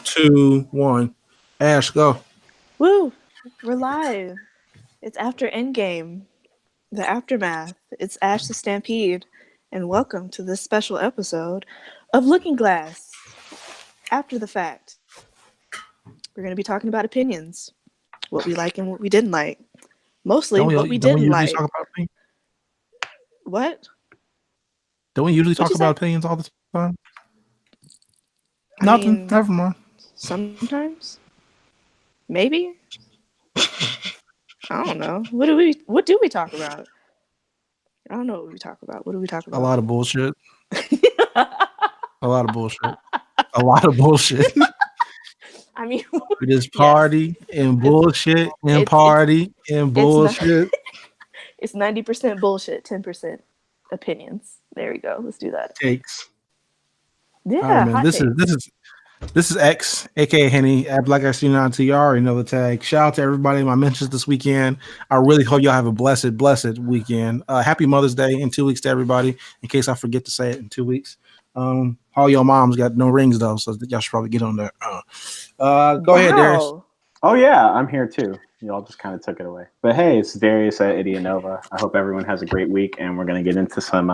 two, one. Ash, go. Woo! We're live. It's after Endgame, the aftermath. It's Ash the Stampede, and welcome to this special episode of Looking Glass. After the fact, we're going to be talking about opinions, what we like and what we didn't like. Mostly what we Don't we didn't usually like. talk about opinions? What? Don't we usually What'd talk you about say? opinions all the time? I Nothing. mean, Never mind. sometimes? Maybe? I don't know. What do we talk about? I don't know what we talk about. What do we talk A about? lot of bullshit. A lot of bullshit. A lot of bullshit. I mean, We just yes. party and It's bullshit and it's party and it's not bullshit. it's 90% bullshit, 10% opinions. There we go. Let's do that. Takes. All right, Yeah, man. hot takes. This is X, aka Henny, at Black I See Now to you already know the tag. Shout out to everybody in my mentions this weekend. I really hope y'all have a blessed weekend. Happy Mother's Day in 2 weeks to everybody, in case I forget to say it in 2 weeks. All your moms got no rings though, so y'all should probably get on there. Go ahead, Darius. Wow. Oh yeah, I'm here too. Y'all just kind of took it away. But hey, it's Darius at Idianova. I hope everyone has a great week, and we're gonna get into some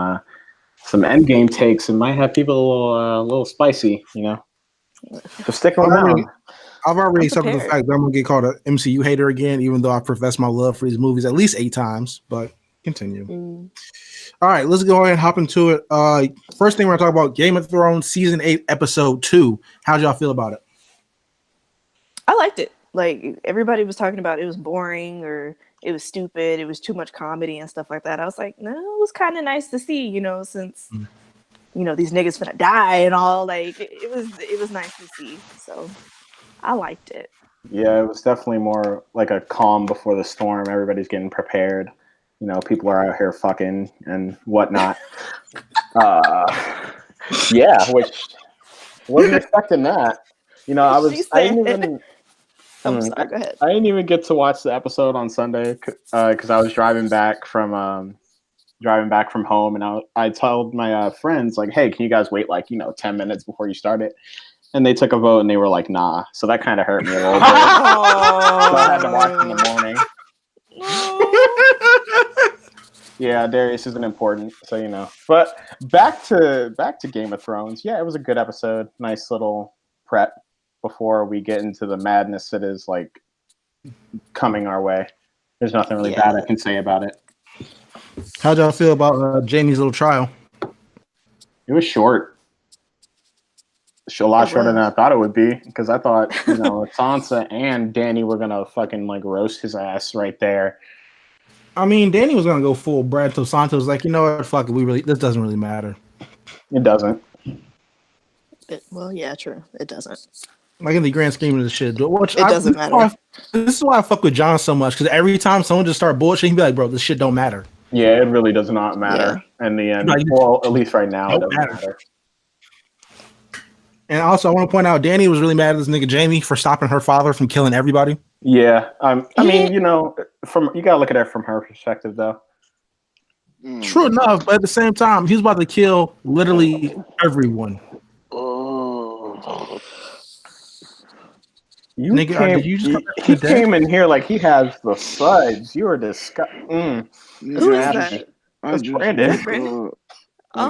endgame takes, and might have people a little spicy, So stick around. I've already I'm accepted the prepared. fact that I'm gonna get called an MCU hater again, even though I profess my love for these movies at least 8 times. But continue. All right, let's go ahead and hop into it. First thing we're gonna talk about Game of Thrones season 8, episode 2. How'd y'all feel about it? I liked it. Like everybody was talking about it was boring or it was stupid, it was too much comedy and stuff like that. I was like, no, it was kind of nice to see, since these niggas finna die and all. Like it was nice to see. So I liked it. Yeah, it was definitely more like a calm before the storm. Everybody's getting prepared. People are out here fucking and whatnot. Yeah, which wasn't expecting that. She I said, didn't even. I'm sorry, go ahead. I didn't even get to watch the episode on Sunday because I was driving back from home, and I told my friends like, "Hey, can you guys wait 10 minutes before you start it?" And they took a vote, and they were like, "Nah." So that kind of hurt me a little bit. So I had to watch in the morning. Yeah, Darius isn't important, so. But back to Game of Thrones. Yeah, it was a good episode. Nice little prep before we get into the madness that is coming our way. There's nothing really bad I can say about it. How'd y'all feel about Jamie's little trial? It was short. A lot shorter than I thought it would be, because I thought, Sansa and Dany were gonna fucking roast his ass right there. I mean, Dany was gonna go full Brad till Sansa was like, you know what, fuck it, this doesn't really matter. It doesn't. Well, yeah, true. It doesn't. Like in the grand scheme of the shit, it doesn't matter. This is why I fuck with John so much, because every time someone just start bullshitting, he'd be like, bro, this shit don't matter. Yeah, it really does not matter in the end. Well, at least right now, it doesn't matter. And also, I want to point out, Dany was really mad at this nigga Jamie for stopping her father from killing everybody. Yeah, I mean, you gotta look at it from her perspective, though. True enough, but at the same time, he was about to kill literally everyone. He came in here like he has the suds. You are disgusting. Who is that? That's Brandon. I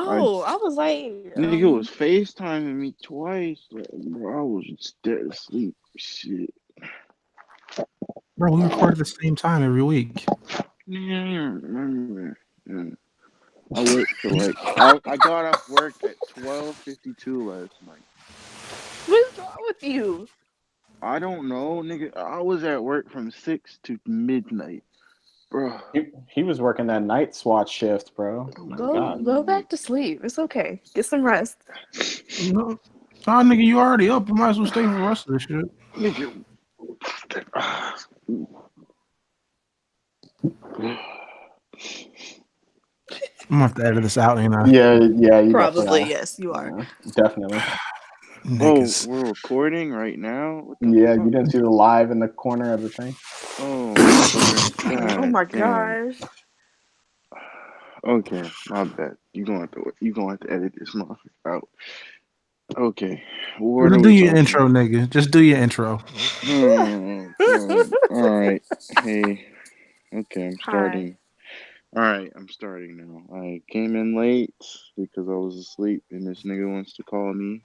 was like, nigga was FaceTiming me twice. Bro, I was just dead asleep. Shit. Bro, we record at the same time every week. Yeah, I remember. Yeah. I worked till I got off work at 12:52 last night. What's wrong with you? I don't know, nigga. I was at work from 6 to midnight, bro. He was working that night SWAT shift, bro. Go back to sleep. It's okay. Get some rest. No, nigga, you already up. You might as well stay for the rest of this shit. Nigga. I'm gonna have to edit this out, ain't I? Yeah. You probably yes, you are. Definitely. Niggas. Oh, we're recording right now. Yeah, you didn't see the live in the corner of the thing. Oh, oh my gosh. Okay, my bad. You gonna have to edit this motherfucker out. Okay. What are Just do we your talking intro, nigga. Just do your intro. All right. Hey. Okay, I'm Hi. starting. All right, I'm starting now. I came in late because I was asleep, and this nigga wants to call me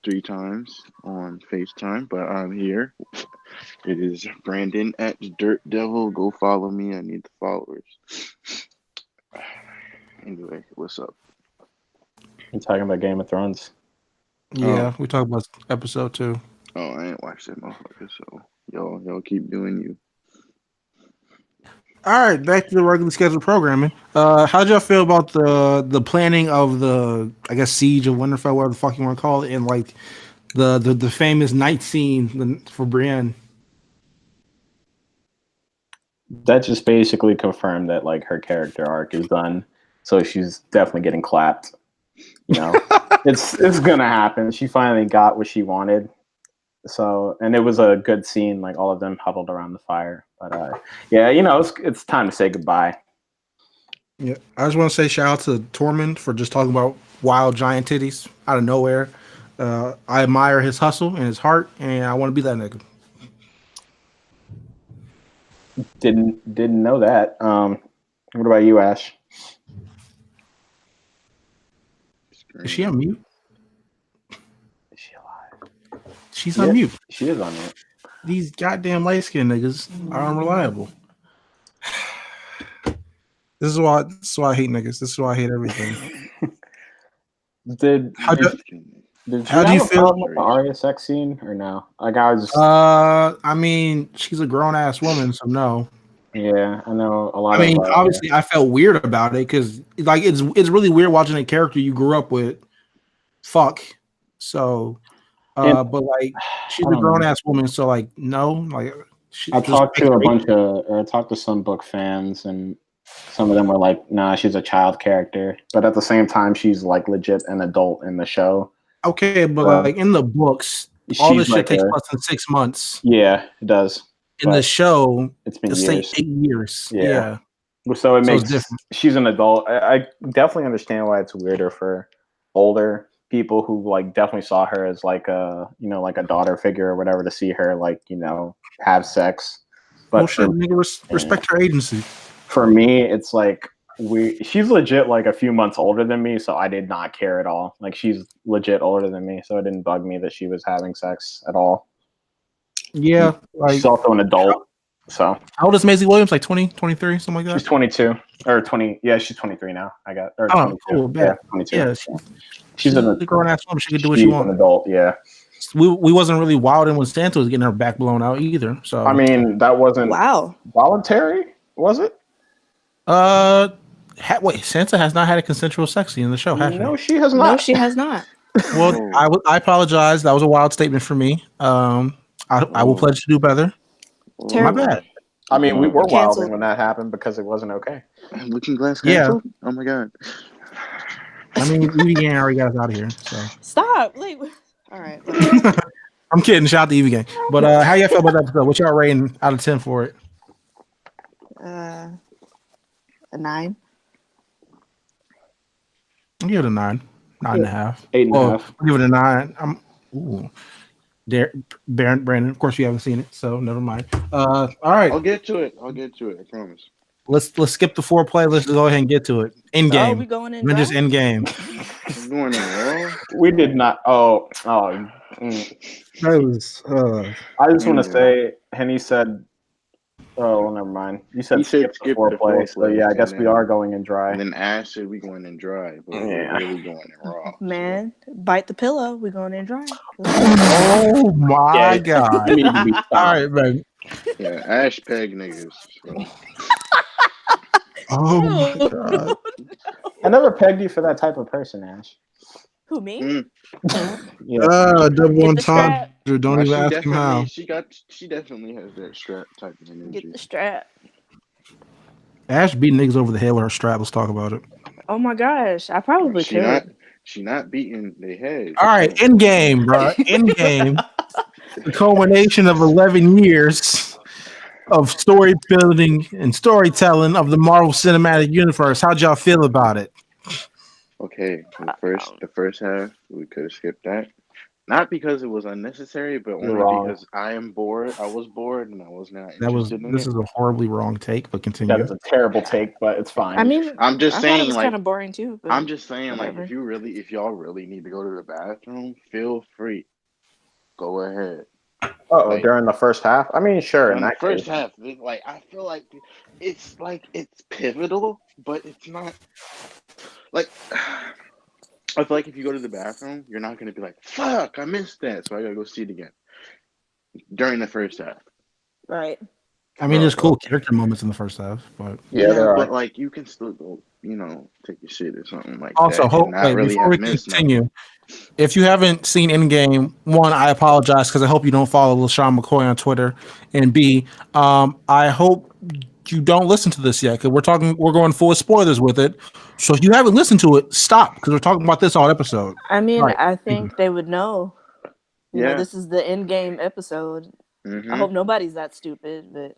3 times on FaceTime, but I'm here. It is Brandon at Dirt Devil. Go follow me. I need the followers. Anyway, what's up? You talking about Game of Thrones? Yeah, we talked about episode 2. Oh, I ain't watched that motherfucker, so y'all keep doing you. All right, back to the regularly scheduled programming. How'd y'all feel about the planning of the, I guess, siege of Winterfell, whatever the fuck you want to call it, and like the famous night scene for Brienne? That just basically confirmed that like her character arc is done, so she's definitely getting clapped. You know, it's gonna happen. She finally got what she wanted. So, and it was a good scene, like all of them huddled around the fire. But yeah, you know, it's time to say goodbye. Yeah, I just want to say shout out to Tormund for just talking about wild giant titties out of nowhere. I admire his hustle and his heart, and I want to be that nigga. Didn't know that. What about you, Ash? Is she on mute? Is she alive? She's on mute. She is on mute. These goddamn light skinned niggas are unreliable. This is why I hate niggas. This is why I hate everything. Did How do you feel problem with the Arya sex scene or no? Like I was just I mean, she's a grown ass woman, so no. yeah, I know a lot. I mean, obviously, I felt weird about it because like it's really weird watching a character you grew up with. Fuck. So, but like she's a grown ass woman, so like no, like I talked to some book fans, and some of them were like, "Nah, she's a child character," but at the same time, she's like legit an adult in the show. Okay, but like in the books, all this shit takes less than 6 months. Yeah, it does. In the show, it's been years. 8 years. Yeah. So it makes she's an adult. I definitely understand why it's weirder for older people who like definitely saw her as like a like a daughter figure or whatever to see her like have sex. But respect her agency. For me, it's like she's legit like a few months older than me, so I did not care at all. Like she's legit older than me, so it didn't bug me that she was having sex at all. Yeah, like she's also an adult. So how old is Maisie Williams? Like 20, 23, something like that? She's 22 or 20. Yeah, she's 23 now. I got or 22. Cool, yeah, 22. Yeah, she's a grown ass woman. She could do what she wants. An adult, yeah. We wasn't really wilding when Santa was getting her back blown out either. So I mean, that wasn't voluntary, was it? Wait, Sansa has not had a consensual sex scene in the show, has she? No, she has not. No, she has not. Well, I apologize. That was a wild statement for me. I will pledge to do better. Terrible. My bad. I mean, we were wilding when that happened because it wasn't okay. Looking Glass canceled? Yeah. Oh my god. I mean, Evie Gang already got us out of here. So stop. Like, all right. I'm kidding. Shout out to Evie Gang. But how y'all feel about that episode? What y'all rating out of 10 for it? A 9. I'll give it a 9. 9.5. 8.5. I'll give it a 9. Brandon, of course you haven't seen it, so never mind. All right. I'll get to it. I promise. Let's skip the foreplay. Let's go ahead and get to it. In game. Oh, we going in. Just in game. I'm going in Raw. We did not. That was. I just want to say, Henny said. Oh, well, never mind. You said skip the foreplay. So yeah, I guess we are going in dry. And then Ash said we going in dry, but we're really going in raw. Man, bite the pillow. We going in dry. Oh my god! All right, man. Yeah, Ash peg niggas. So. Oh my god! I never pegged you for that type of person, Ash. Who, me? Double entendre. Don't even ask him how. She definitely has that strap type of energy. Get the strap. Ash beat niggas over the head with her strap. Let's talk about it. Oh my gosh, I probably could. She not beating the head. All right, in game, bro. In game. The culmination of 11 years of story building and storytelling of the Marvel Cinematic Universe. How'd y'all feel about it? Okay, Um, the first half we could have skipped that. Not because it was unnecessary, but You're only wrong. because I am bored. I was bored and I was not interested in This it. is a horribly wrong take, but That continue. is a terrible take, but it's fine. I mean, I'm just I thought it saying, was like, kind of boring too, but I'm just saying, like, whatever. if y'all really need to go to the bathroom, feel free. Go ahead. Oh, Like, during the first half? I mean, sure, in in the that first case. half, like, I feel like it's pivotal, but it's not like. I feel like if you go to the bathroom, you're not gonna be like, "Fuck, I missed that," so I gotta go see it again during the first half. Right. I mean, there's Bro. cool character moments in the first half, but Yeah, there but are. like you can still go, take your shit or something like also, that, and not wait, really before have we missed nothing. continue, if you haven't seen Endgame, one, I apologize because I hope you don't follow LaShawn McCoy on Twitter, and B, I hope you don't listen to this yet because we're going full spoilers with it. So if you haven't listened to it, stop because we're talking about this all episode. I mean, Right. I think they would know. Yeah. This is the end game episode. Mm-hmm. I hope nobody's that stupid, but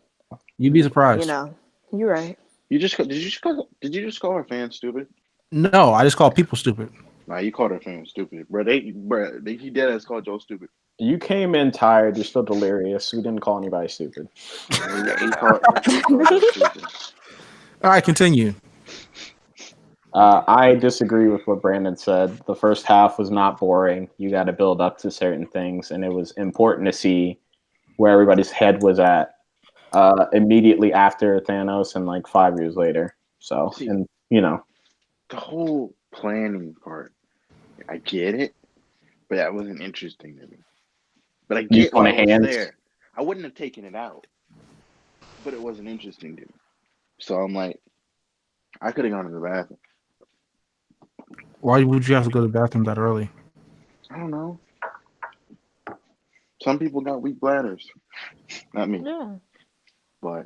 You'd be surprised. you're right. Did you just call our fans stupid? No, I just call people stupid. Nah, you called our fans stupid, bro. He dead ass called Joe stupid. You came in tired. You're still delirious. We didn't call anybody stupid. He called Joe stupid. All right, continue. I disagree with what Brandon said. The first half was not boring. You got to build up to certain things, and it was important to see where everybody's head was at immediately after Thanos and like 5 years later. So, See, and the whole planning part, I get it, but that wasn't interesting to me. But I You get want why a it was hand? there. I wouldn't have taken it out, but it wasn't interesting to me. So I'm like, I could have gone to the bathroom. Why would you have to go to the bathroom that early? I don't know. Some people got weak bladders. Not me, Yeah. but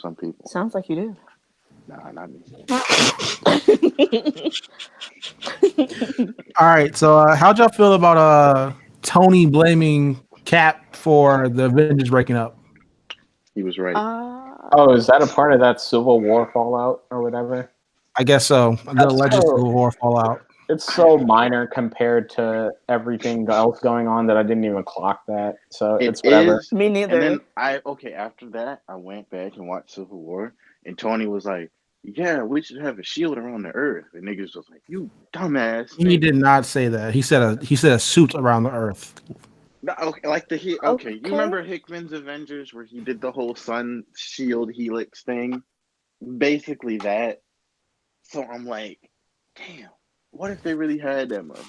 some people. Sounds like you do. Nah, not me. All right, so how'd y'all feel about Tony blaming Cap for the Avengers breaking up? He was right. Oh, is that a part of that Civil War fallout or whatever? I guess so. The alleged Civil War fallout. It's so minor compared to everything else going on that I didn't even clock that. So it's whatever. Me neither. And then after that, I went back and watched Civil War, and Tony was like, "Yeah, we should have a shield around the Earth." And niggas was like, "You dumbass." He did not say that. He said a suit around the Earth. No, okay, like okay. You remember Hickman's Avengers where he did the whole sun shield helix thing? Basically that. So I'm like, damn, what if they really had that mother?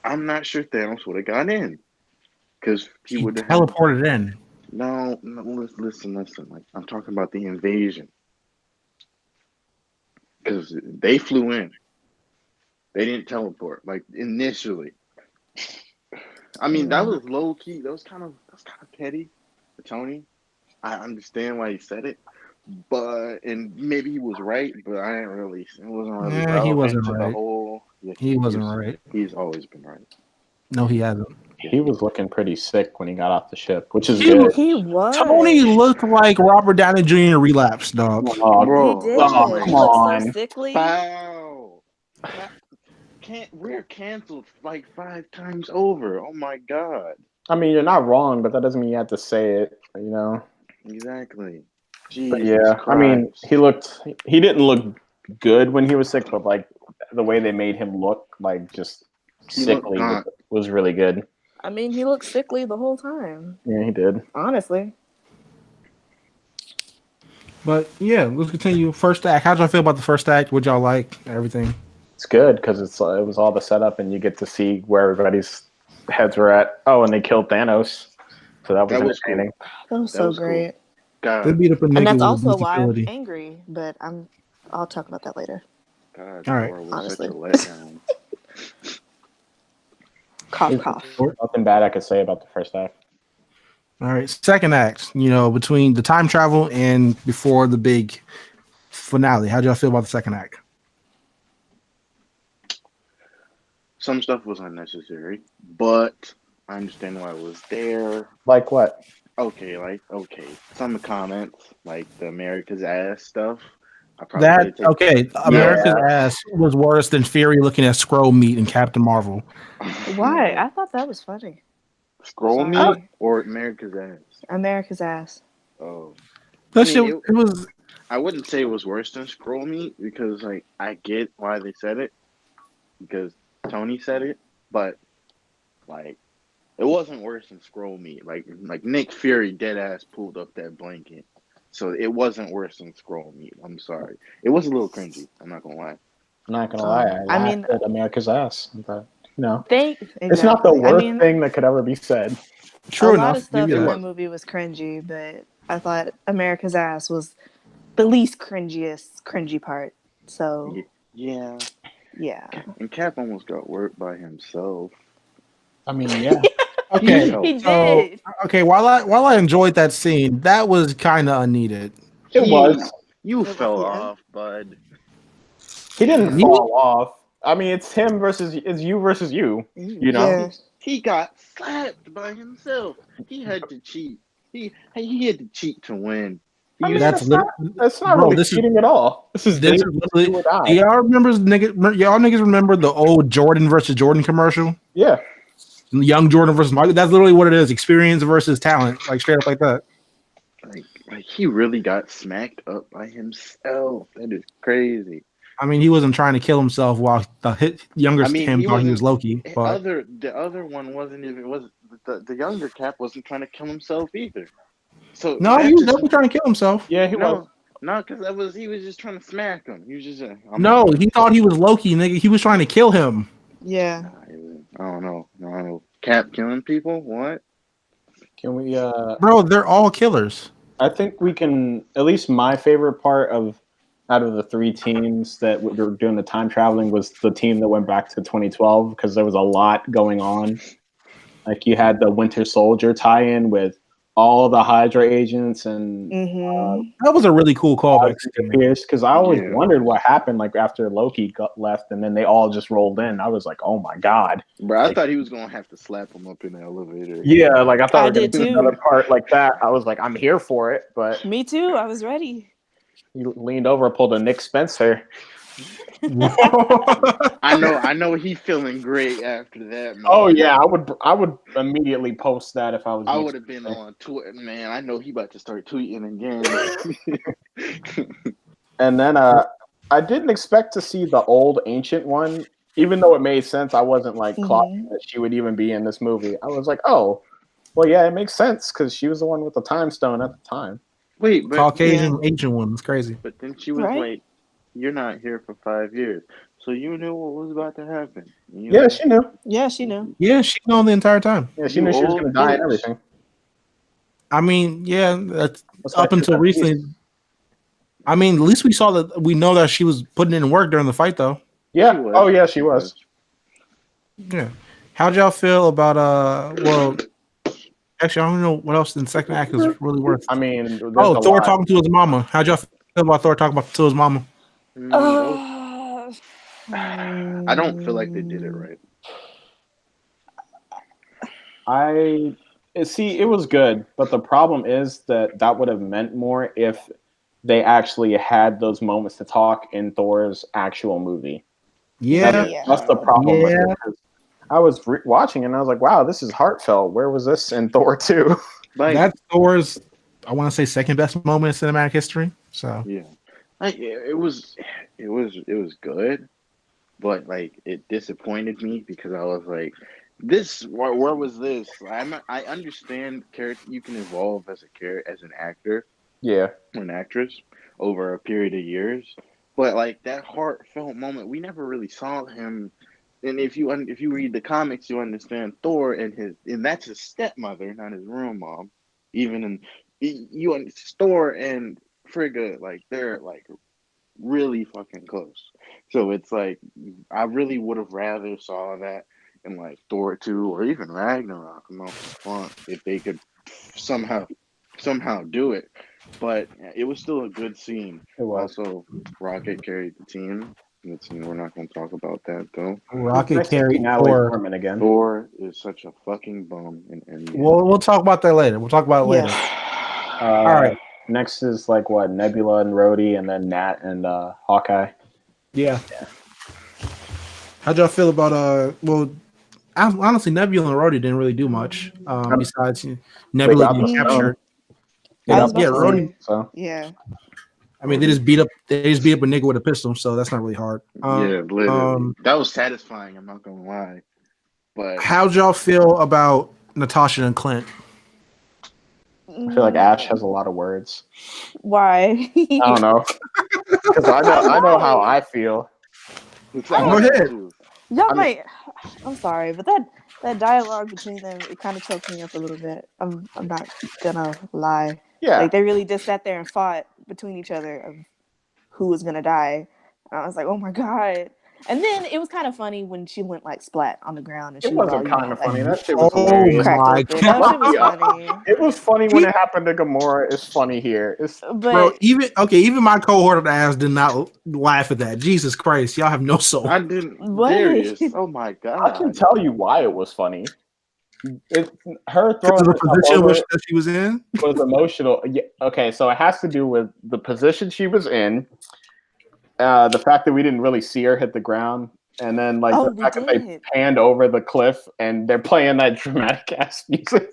I'm not sure Thanos would have got in. Because he would have teleported in. No, listen. Like, I'm talking about the invasion. Because they flew in. They didn't teleport, like, initially. I mean, that was low key. That was kind of petty for Tony. I understand why he said it, and maybe he was right, but I didn't really. It wasn't really relevant he wasn't to right. the whole. Yeah, he wasn't right. He's always been right. No, he hasn't. He was looking pretty sick when he got off the ship, which is good. He was. Tony looked like Robert Downey Jr. relapsed, dog. Oh, Bro, he did. oh, He come looked on. so sickly. Wow. We're canceled like 5 times over. Oh my god. I mean, you're not wrong, but that doesn't mean you have to say it, Exactly. But yeah, I mean, he didn't look good when he was sick, but like the way they made him look, like just sickly, was really good. I mean, he looked sickly the whole time. Yeah, he did. Honestly. But yeah, let's continue. First act. How'd y'all feel about the first act? What'd y'all like? Everything. It's good because it was all the setup, and you get to see where everybody's heads were at. Oh, and they killed Thanos, so that was entertaining. Cool. That was so great. God. They beat up a nigga And that's with also why I'm ability. angry, but I'll talk about that later. God, all right. Honestly. Cough. Nothing bad I could say about the first act. All right, second act. Between the time travel and before the big finale. How'd y'all feel about the second act? Some stuff was unnecessary, but I understand why it was there. Like what? Okay. Some comments, like the America's ass stuff, I probably That did take. okay? America's Yeah. ass was worse than Fury looking at Skrull meat in Captain Marvel. Why? I thought that was funny. Scroll me Sorry. or America's ass? America's ass. Oh, That I shit. mean, It was. I wouldn't say it was worse than Scroll Me because like I get why they said it because Tony said it, but like it wasn't worse than Scroll Me. Like Nick Fury dead ass pulled up that blanket. So it wasn't worse than Scroll Me. I'm sorry. It was a little cringy. I'm not gonna lie. I'm not gonna lie. I I mean- laughed at America's ass. But, Exactly. it's not the worst I mean, thing that could ever be said. True a enough. lot of stuff Give in you the that. movie was cringy, but I thought America's ass was the least cringy part. So Yeah. yeah. And Cap almost got worked by himself. I mean, yeah. Okay. He So did. okay, while I enjoyed that scene, that was kind of unneeded. It was. You It fell was, yeah. off, bud. He didn't Me? fall off. I mean, it's him versus it's you versus you. You know. Yeah. He got slapped by himself. He had to cheat. He had to cheat to win. I mean, That's that's not bro, really this is- cheating at all. This is This is do literally. or die. Do y'all niggas remember the old Jordan versus Jordan commercial? Yeah. Young Jordan versus Michael. That's literally what it is. Experience versus talent. Like straight up like that. Like he really got smacked up by himself. That is crazy. I mean, he wasn't trying to kill himself while the younger I mean, him he thought he was wasn't- Loki. But The other one wasn't even was the younger Cap wasn't trying to kill himself either. So no, that he was just- definitely trying to kill himself. Yeah, he was. No, because he was just trying to smack him. He was just No, he thought he was Loki, nigga. He was trying to kill him. Yeah. I don't know. Cap killing people? What? Can we Bro, they're all killers. I think we can at least my favorite part of out of the three teams that were doing the time traveling was the team that went back to 2012 because there was a lot going on. Like you had the Winter Soldier tie-in with all the Hydra agents and Mm-hmm. That was a really cool callback. Pierce because I always Yeah. wondered what happened like after Loki got left and then they all just rolled in. I was like, oh my god. Bro, I thought he was gonna have to slap him up in the elevator. Yeah, like I thought I we were gonna did do too. another part like that. I was like, I'm here for it, but Me too. I was ready. he leaned over, pulled a Nick Spencer. I know he's feeling great after that. Man. Oh yeah, I would immediately post that if I was. I Nick would have been Spencer. on Twitter, man. I know he about to start tweeting again. And then I didn't expect to see the old ancient one, even though it made sense. I wasn't like clocking that she would even be in this movie. I was like, oh, well, yeah, it makes sense because she was the one with the time stone at the time. Wait, but Caucasian ancient one. It's crazy. But then she was Right. like, "You're not here for 5 years, so you knew what was about to happen." You Yeah, know? she knew. Yeah, she knew. Yeah, she known the entire time. Yeah, she You knew she was old going to die and bitch. everything. I mean, yeah, that's That's why up she was until at recently. peace. I mean, at least we saw that. We know that she was putting in work during the fight, though. Yeah. She was. Oh yeah, she was. Yeah. How'd y'all feel about Well, actually, I don't know what else in the second act is really worth. I mean, there's Oh, a Thor lot. talking to his mama. How'd y'all feel about Thor talking to his mama? I don't feel like they did it right. It was good, but the problem is that would have meant more if they actually had those moments to talk in Thor's actual movie. Yeah. Yeah. That's the problem. with Yeah. it, 'cause I was watching and I was like, wow, this is heartfelt. Where was this in Thor 2? Like, That's Thor's, I want to say, second best moment in cinematic history. So, yeah, like it was good, but like it disappointed me because I was like, where was this? I understand you can evolve as as an actor Yeah. or an actress over a period of years, but like that heartfelt moment, we never really saw him. And if you read the comics, you understand Thor and that's his stepmother, not his real mom. Even Thor and Frigga, like they're like really fucking close. So it's like I really would have rather saw that in like Thor 2 or even Ragnarok. I'm not fun if they could somehow do it. But it was still a good scene. It was. Also, Rocket carried the team. We're not going to talk about that though. Rocket Nice to see carried Natalie Thor. Portman again. Thor is such a fucking bum in Endgame. We'll talk about that later. We'll talk about it later. Yes. All right. Next is like what Nebula and Rhodey, and then Nat and Hawkeye. Yeah. How'd y'all feel about honestly, Nebula and Rhodey didn't really do much. Besides Nebula got getting the captured. They I got was the about to Rhodey. say, So yeah. I mean, they just beat up a nigga with a pistol, so that's not really hard. Yeah, literally. That was satisfying. I'm not gonna lie. But How'd y'all feel about Natasha and Clint? I feel like Ash has a lot of words. Why? I don't know because I know how I feel. Go ahead. Y'all might. I'm sorry, but that dialogue between them, it kind of choked me up a little bit. I'm not gonna lie. Yeah, Like they really just sat there and fought between each other of who was gonna die. And I was like, oh my god. And then it was kind of funny when she went like splat on the ground and it she was wasn't all, kind of like, funny. That shit was Oh hilarious. cracked my open. That shit was God. funny. It was funny when it happened to Gamora. It's funny here. It's Bro, But even my cohort of ass did not laugh at that. Jesus Christ, y'all have no soul. I didn't. What? Darius. Oh my I god. can tell you why it was funny. It's her Because throwing of the herself position over that she was in. was emotional. Yeah, okay, so it has to do with the position she was in, the fact that we didn't really see her hit the ground, and then like Oh, the we fact that they did. panned over the cliff and they're playing that dramatic ass music.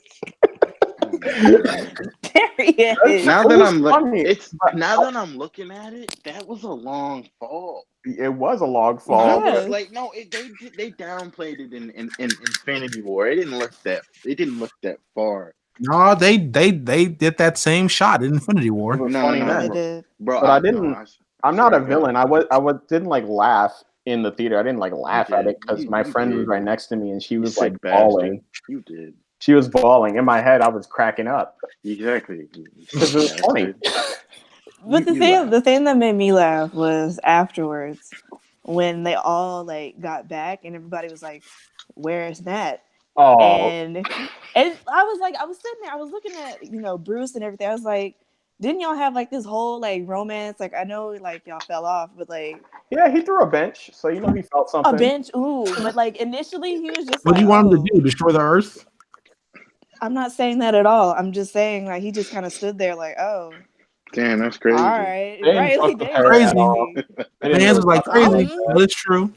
Oh my god. Darius. Now It that was I'm funny. now that I'm looking at it, that was a long fall. It was a log fall. Yeah. Like no, they downplayed it in Infinity War. It didn't look that far. No, they did that same shot in Infinity War. It was No, funny no, Yeah, then. they bro. did. Bro, But I didn't. I'm not a sorry, go villain. ahead. Didn't like laugh in the theater. I didn't like laugh at did. it because You- my you friend was did. right next to me and she You was sick like bastard. bawling. You did. She was bawling. In my head, I was cracking up Exactly. You because it was sick funny. bastard. But You laughed. the thing that made me laugh was afterwards when they all like got back and everybody was like, "Where's Nat?" Oh, And I was sitting there, I was looking at Bruce and everything. I was like, didn't y'all have like this whole like romance? Like I know like y'all fell off, but like yeah, he threw a bench, so you know he felt a something. bench, ooh. But like initially he was just What like, do you want him oh, to do? Destroy the Earth? I'm not saying that at all. I'm just saying like he just kind of stood there like, oh, Damn, that's all crazy. right, They didn't right, fuck like with they her Crazy. at all. crazy. They didn't Fans was really like fuck with her. crazy. Well, it's true.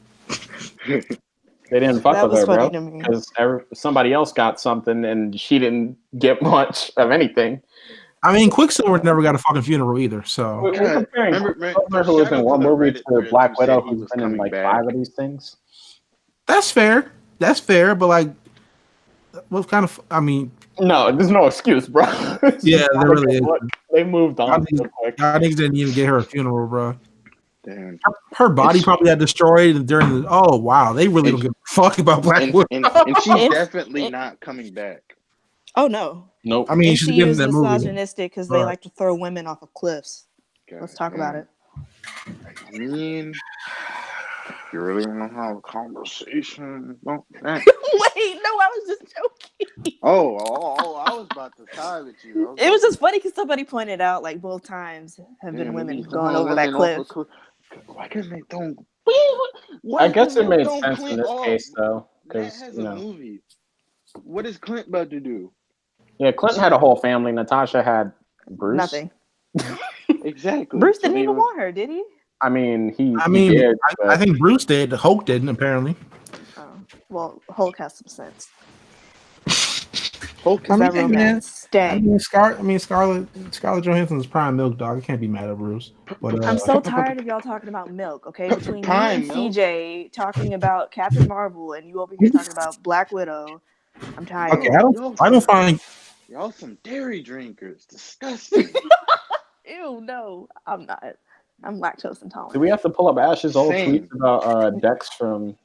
They didn't fuck That with was her, funny bro, to me. because somebody else got something and she didn't get much of anything. I mean, Quicksilver never got a fucking funeral either. So We're comparing Remember, Quicksilver, who was shout in out one to the movie, Reddit to thread Black who said Widow, he who's was been in coming like back. 5 of these things. that's fair. That's fair. But like, what kind of? I mean, No, there's no excuse, bro. yeah, there really is. They moved Y'all on niggas, so quick. y'all niggas didn't even get her a funeral, bro. Damn. Her body probably got destroyed during the. Oh wow, they really don't give a fuck about Black And, Widow. and she's And- definitely and- not coming back. Oh no. Nope. I mean, she's MCU getting is that movie. misogynistic because they Right. like to throw women off of cliffs. God Let's talk about damn. it. I mean, you really want to have a conversation about that? Wait, no, I was just joking. Oh, I was about to side with you. It was just funny because somebody pointed out like both times have been women going over that cliff. Why couldn't they don't? I guess it made sense in this case, though, Matt because has a movie. What is Clint about to do? yeah, Clinton had a whole family. Natasha had Bruce. Nothing. Exactly. Bruce So didn't they even were- want her, did he? I mean, he I did. But think Bruce did. Hulk didn't apparently. Oh, well, Hulk has some sense. Hulk Because I that mean, man, romance stank. Scarlett Johansson's prime milk dog. It can't be mad at Bruce. But I'm so tired of y'all talking about milk, okay? Between you Prime and milk? CJ talking about Captain Marvel and you over here talking about Black Widow, I'm tired. okay, I don't find. Y'all some dairy drinkers. Disgusting. Ew, no, I'm not. I'm lactose do intolerant. we have to pull up Ash's old Same. tweets about Dex from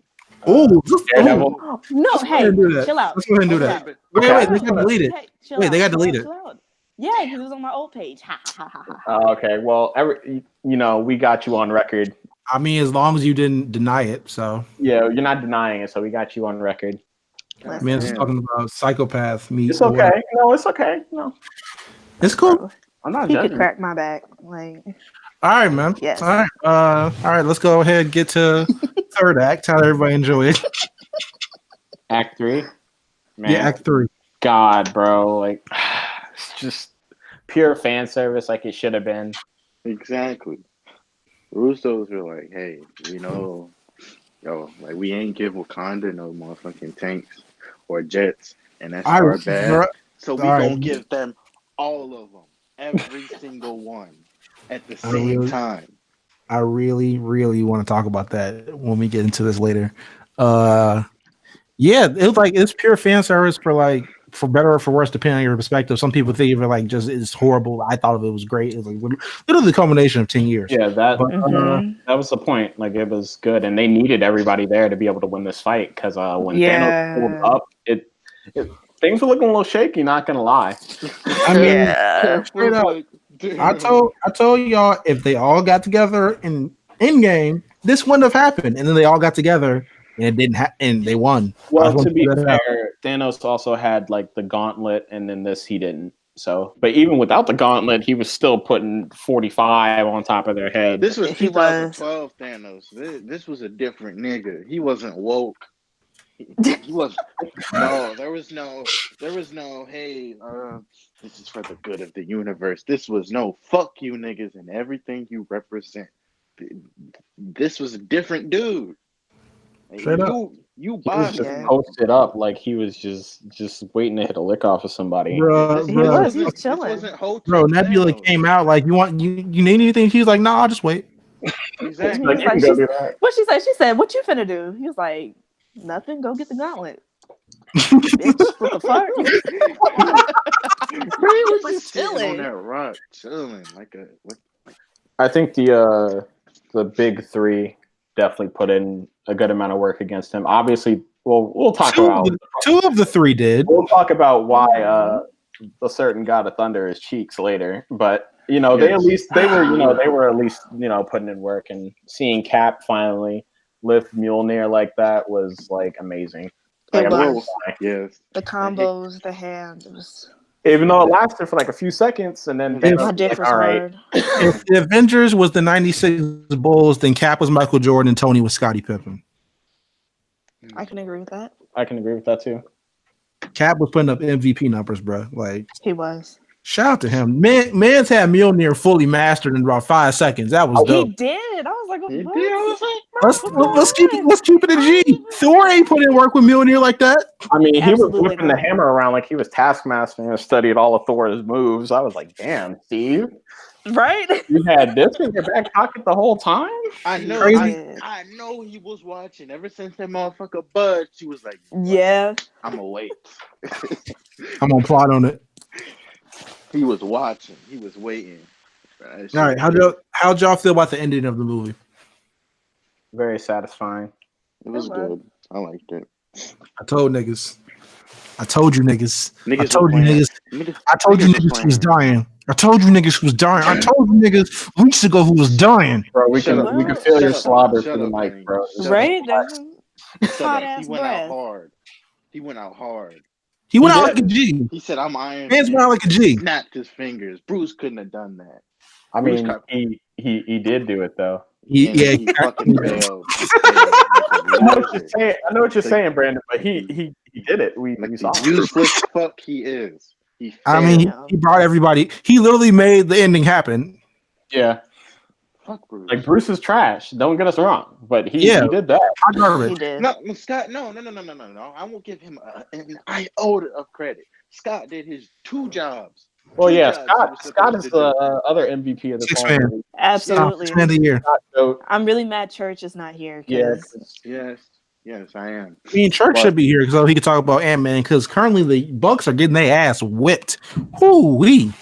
Oh, Daredevil? No, Let's go ahead hey, and do that. chill out. Let's go ahead and do Okay. that. but Wait, they Chill got out. deleted. Hey, chill Wait, out, they got chill out, deleted. chill out. Yeah, because it was on my old page. Ha ha ha ha. Okay, well, we got you on record. I mean, as long as you didn't deny it. So, Yeah, you're not denying it, so we got you on record. I mean, it's Damn. talking about psychopath meat. It's okay. No, it's okay. No, It's cool. Bro, I'm not he could judging. crack my back. Like, All right, man. Yes. All right. All right. Let's go ahead and get to third act. How everybody enjoy it. Act 3. Man, Yeah, Act 3. God, bro, like it's just pure fan service, like it should have been. Exactly. Russos were like, hey, we know, yo, like we ain't give Wakanda no motherfucking tanks or jets, and that's I, our bad. So we all right. gonna give them all of them, every single one, at the I same really- time. I really, really want to talk about that when we get into this later. Yeah, it was like it's pure fan service for better or for worse, depending on your perspective. Some people think of it like just it's horrible. I thought of it was great. It was like literally the culmination of 10 years. Yeah, that Mhm. that was the point. Like it was good, and they needed everybody there to be able to win this fight because when Thanos pulled Yeah. up, it things were looking a little shaky. Not gonna lie. I mean, Yeah. straight up, Like, I told y'all if they all got together in Endgame, this wouldn't have happened. And then they all got together and it didn't and they won. I Well, just want to be put that out. fair, Thanos also had like the gauntlet, and then this he didn't. So, but even without the gauntlet, he was still putting 45 on top of their head. this was He was. 2012 Thanos. This was a different nigga. He wasn't woke. He was no. There was no. Hey, this is for the good of the universe. This was no. Fuck you, niggas, and everything you represent. This was a different dude. Like, Straight up. you He was bossed just him. posted up like he was just waiting to hit a lick off of somebody. Bruh, He bruh. was. He was This chilling. wasn't Hotep Bro, Nebula Thanos. came out like you need anything? She's like, no, I'll just wait. Exactly. Like, He's you like, can go do that. What she said? She said, "What you finna do?" He was like, "Nothing. Go get the gauntlet." Bitch, what the fuck? He was was just sitting on chilling. that rock, chilling like a. I think the big three definitely put in a good amount of work against him. Obviously, we'll talk about Two of the three did. why a certain God of Thunder is Cheeks later, but they at least they were at least putting in work, and seeing Cap finally lift Mjolnir like that was like amazing. Like, It I'm not was. gonna lie. Yes. The combos, the hands. It was. Even though it lasted for like a few seconds, and then If- Thanos My was dick like, was all right. hard. If the Avengers was the 96 Bulls, then Cap was Michael Jordan and Tony was Scottie Pippen. I can agree with that. I can agree with that too. Cap was putting up MVP numbers, bro. Like, He was. shout out to him. Man's had Mjolnir fully mastered in about 5 seconds. That was He dope. did. I was like, He what? did. I was like, Let's keep it a G. Thor ain't put in work with Mjolnir like that. I mean, he was Absolutely whipping the not. hammer around like he was Taskmaster and studied all of Thor's moves. I was like, damn, Steve, Right? you had this in your back pocket the whole time? I know. Crazy. I know he was watching. Ever since that motherfucker Bud, she was like, Yeah. I'm gonna wait. I'm gonna plot on it. He was watching. He was waiting. All right, how'd y'all feel about the ending of the movie? Very satisfying. It was It was. good. I liked it. I told you niggas. I told you were niggas. playing. I told you niggas who was dying. I told you niggas who was dying. I told you niggas weeks ago who was dying. Bro, we Shut can up. we can feel your Shut up. slobber Shut through the up, mic, Manny. bro. Shut up. Right? Shut Hot up. ass He went out breath. hard. He went out hard. He went He out did. like a G. He said, I'm Iron Man's Man. went out like a G. Snapped his fingers. Bruce couldn't have done that. I Bruce mean, cut- he did do it though. And he fucking failed. I know what you're saying, Brandon, but he did it. We Like saw the it. useless fuck he is. He I mean, failed. he brought everybody. He literally made the ending happen. Yeah, Fuck Bruce. like Bruce is trash. Don't get us wrong, but he Yeah. did that. Hot He garbage. did. No, Scott. No. I won't give him an iota of credit. Scott did his 2 jobs. Well, 2 yeah, jobs he was Scott supposed is to the do. other MVP of the Six whole man. movie. Absolutely. Top 10 of the year. So, I'm really mad Church is not here. yeah, 'Cause Yes, I am. I mean, Church But- should be here so he could talk about Ant-Man because currently the Bucks are getting their ass whipped. Whoo-wee.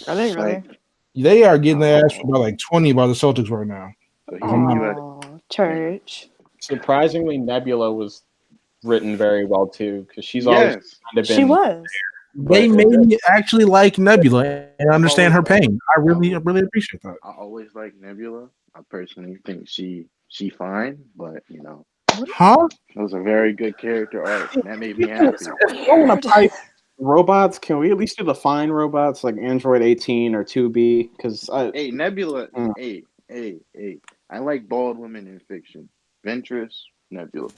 Are they really? They are getting their ass by like 20 by the Celtics right now. So Oh, Church. surprisingly, Nebula was written very well too because she's always yes. kind of been. She was. They But- made me actually like Nebula and understand her pain. I really appreciate that. I always like Nebula. I personally think she fine, but Huh? it was a very good character arc. That made me happy. Robots, can we at least do the fine robots like Android 18 or 2B? Because Hey, Nebula. Mm. Hey. I like bald women in fiction. Ventress, Nebula.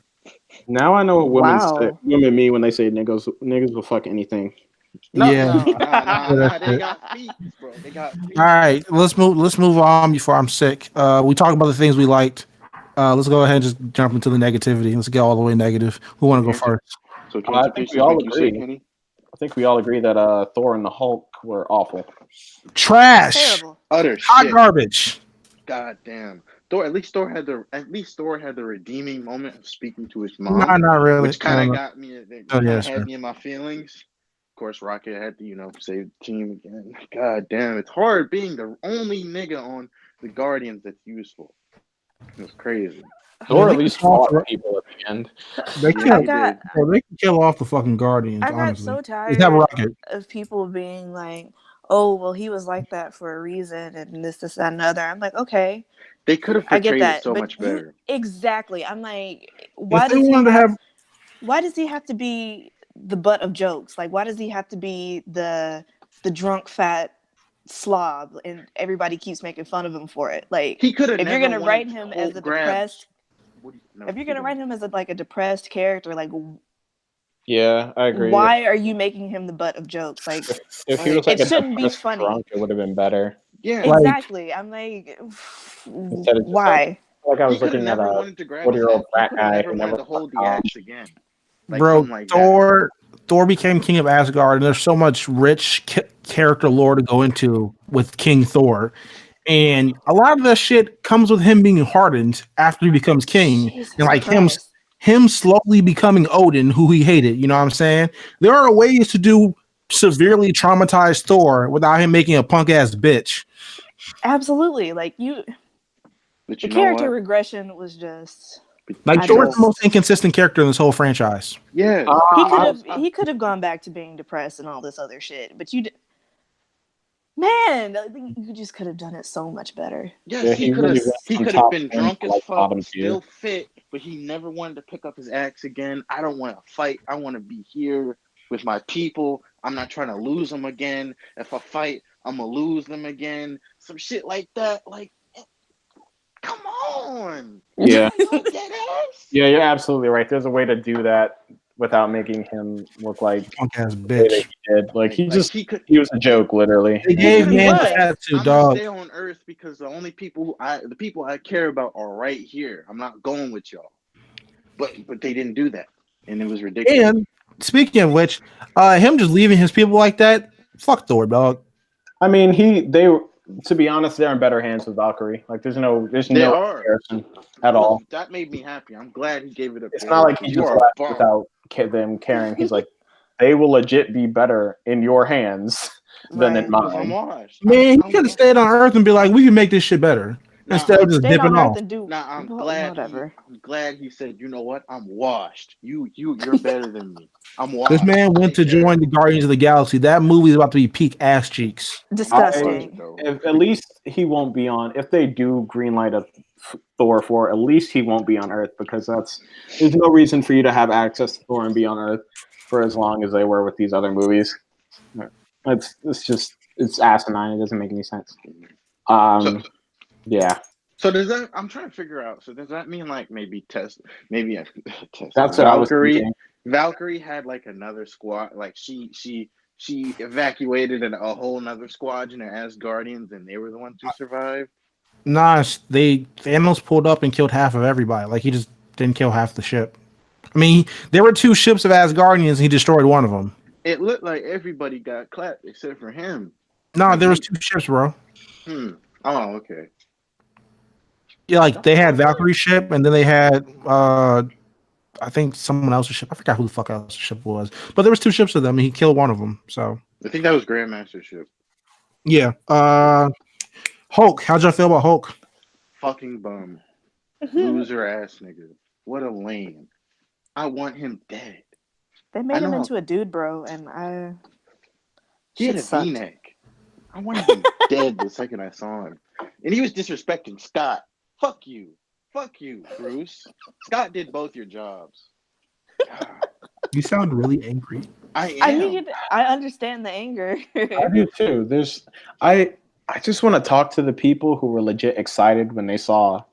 now I know what women Wow. say, women mean when they say niggas will fuck anything. No, Yeah. Nah. They got feet, bro. They got feet. All right, let's move on before I'm sick. We talked about the things we liked. Let's go ahead and just jump into the negativity. Let's get all the way negative. Who want to go first? So I cancer think patients we all make you sick, agree. Kenny? I think we all agree that Thor and the Hulk were awful. Trash. Terrible. Utter Hot shit. garbage. God damn. At least Thor had the redeeming moment of speaking to his mom, Nah, not really. which kind of No. got me. It Oh, kind yeah, of sure. had me in my feelings. Of course, Rocket had to, save the team again. God damn, it's hard being the only nigga on the Guardians that's useful. It was crazy. Thor they at least can kill fought off- people at the end. They Yeah, kill. he got- did. Bro, they can kill off the fucking Guardians. I got honestly, so just tired have Rocket. of people being like, "Oh, well, he was like that for a reason," and this, that, and another. I'm like, okay, They could have I get portrayed it that, so but much better. exactly. I'm like, why If they does he wanted to have? have, Why does he have to be the butt of jokes? Like, why does he have to be the drunk fat slob, and everybody keeps making fun of him for it? Like, He could have. if you're gonna write him as a depressed, No, if you're gonna write him as a depressed character, like, Yeah, I agree. why are you making him the butt of jokes? Like, If he was like it a shouldn't be depressed funny. drunk, it would have been better. Yeah, Like- Exactly. I'm like, Instead of just why? Like I he was could have looking at never a wanted to grab his 40-year-old axe. He frat could have guy never who wanted never to hold the college. axe again. Like, bro, something like that. Thor became king of Asgard, and there's so much rich character lore to go into with King Thor, and a lot of that shit comes with him being hardened after he becomes king, Jesus and like Christ. him slowly becoming Odin, who he hated. You know what I'm saying? There are ways to do severely traumatized Thor without him making a punk ass bitch. Absolutely. Like, But the you know character what? regression was just. Like I Thor's just- the most inconsistent character in this whole franchise. Yeah. He could have gone back to being depressed and all this other shit, but man, I think you just could have done it so much better. Yes, Yeah, he he could have. really went He from could have top been ten drunk to, as like, fuck, bottom still tier. fit, but he never wanted to pick up his axe again. I don't want to fight. I want to be here with my people. I'm not trying to lose them again. If I fight, I'm gonna lose them again. Some shit like that. Like, come on. Yeah, Dead ass. yeah, you're absolutely right. There's a way to do that without making him look like Punk ass the way that bitch. he did. Like he was a joke, literally. They gave He man was. the tattoo, I'm dog. gonna stay on Earth because the only people I care about are right here. I'm not going with y'all. But they didn't do that, and it was ridiculous. And speaking of which, him just leaving his people like that, fuck Thor, dog. I mean, to be honest, they're in better hands with Valkyrie. Like there's no They are. comparison at all. That made me happy. I'm glad he gave it up. It's not like he just left without them caring. He's like, they will legit be better in your hands than in Right. I'm mine. washed. Man, he could have stayed on Earth and be like, we can make this shit better. Instead of just Stayed dipping on off. Earth and do I'm well, glad. whatever. I'm glad he said, you know what? I'm washed. You're better than me. I'm washed. This man went to Take care. join the Guardians of the Galaxy. That movie is about to be peak ass cheeks. Disgusting. If at least he won't be on. If they do greenlight a Thor 4, at least he won't be on Earth because there's no reason for you to have access to Thor and be on Earth for as long as they were with these other movies. It's asinine. It doesn't make any sense. Yeah. So does that? I'm trying to figure out. So does that mean like maybe Tess? That's what I was Valkyrie. thinking. Valkyrie had like another squad. Like she evacuated a whole nother squadron of Asgardians, and they were the ones who survived. Nah, Thanos pulled up and killed half of everybody. Like he just didn't kill half the ship. I mean, there were 2 ships of Asgardians and he destroyed one of them. It looked like everybody got clapped except for him. Nah, there was 2 ships, bro. Oh, okay. Yeah, like they had Valkyrie's ship and then they had I think someone else's ship. I forgot who the fuck else's ship was. But there was 2 ships of them and he killed one of them. So I think that was Grandmaster's ship. yeah. Hulk, how'd y'all feel about Hulk? Fucking bum. Loser ass nigga. What a lame. I want him dead. They made him into a dude, bro, and he had a V-neck. I wanted him dead the second I saw him. And he was disrespecting Scott. Fuck you. Fuck you, Bruce. Scott did both your jobs. You sound really angry. I understand the anger. I do too. I just want to talk to the people who were legit excited when they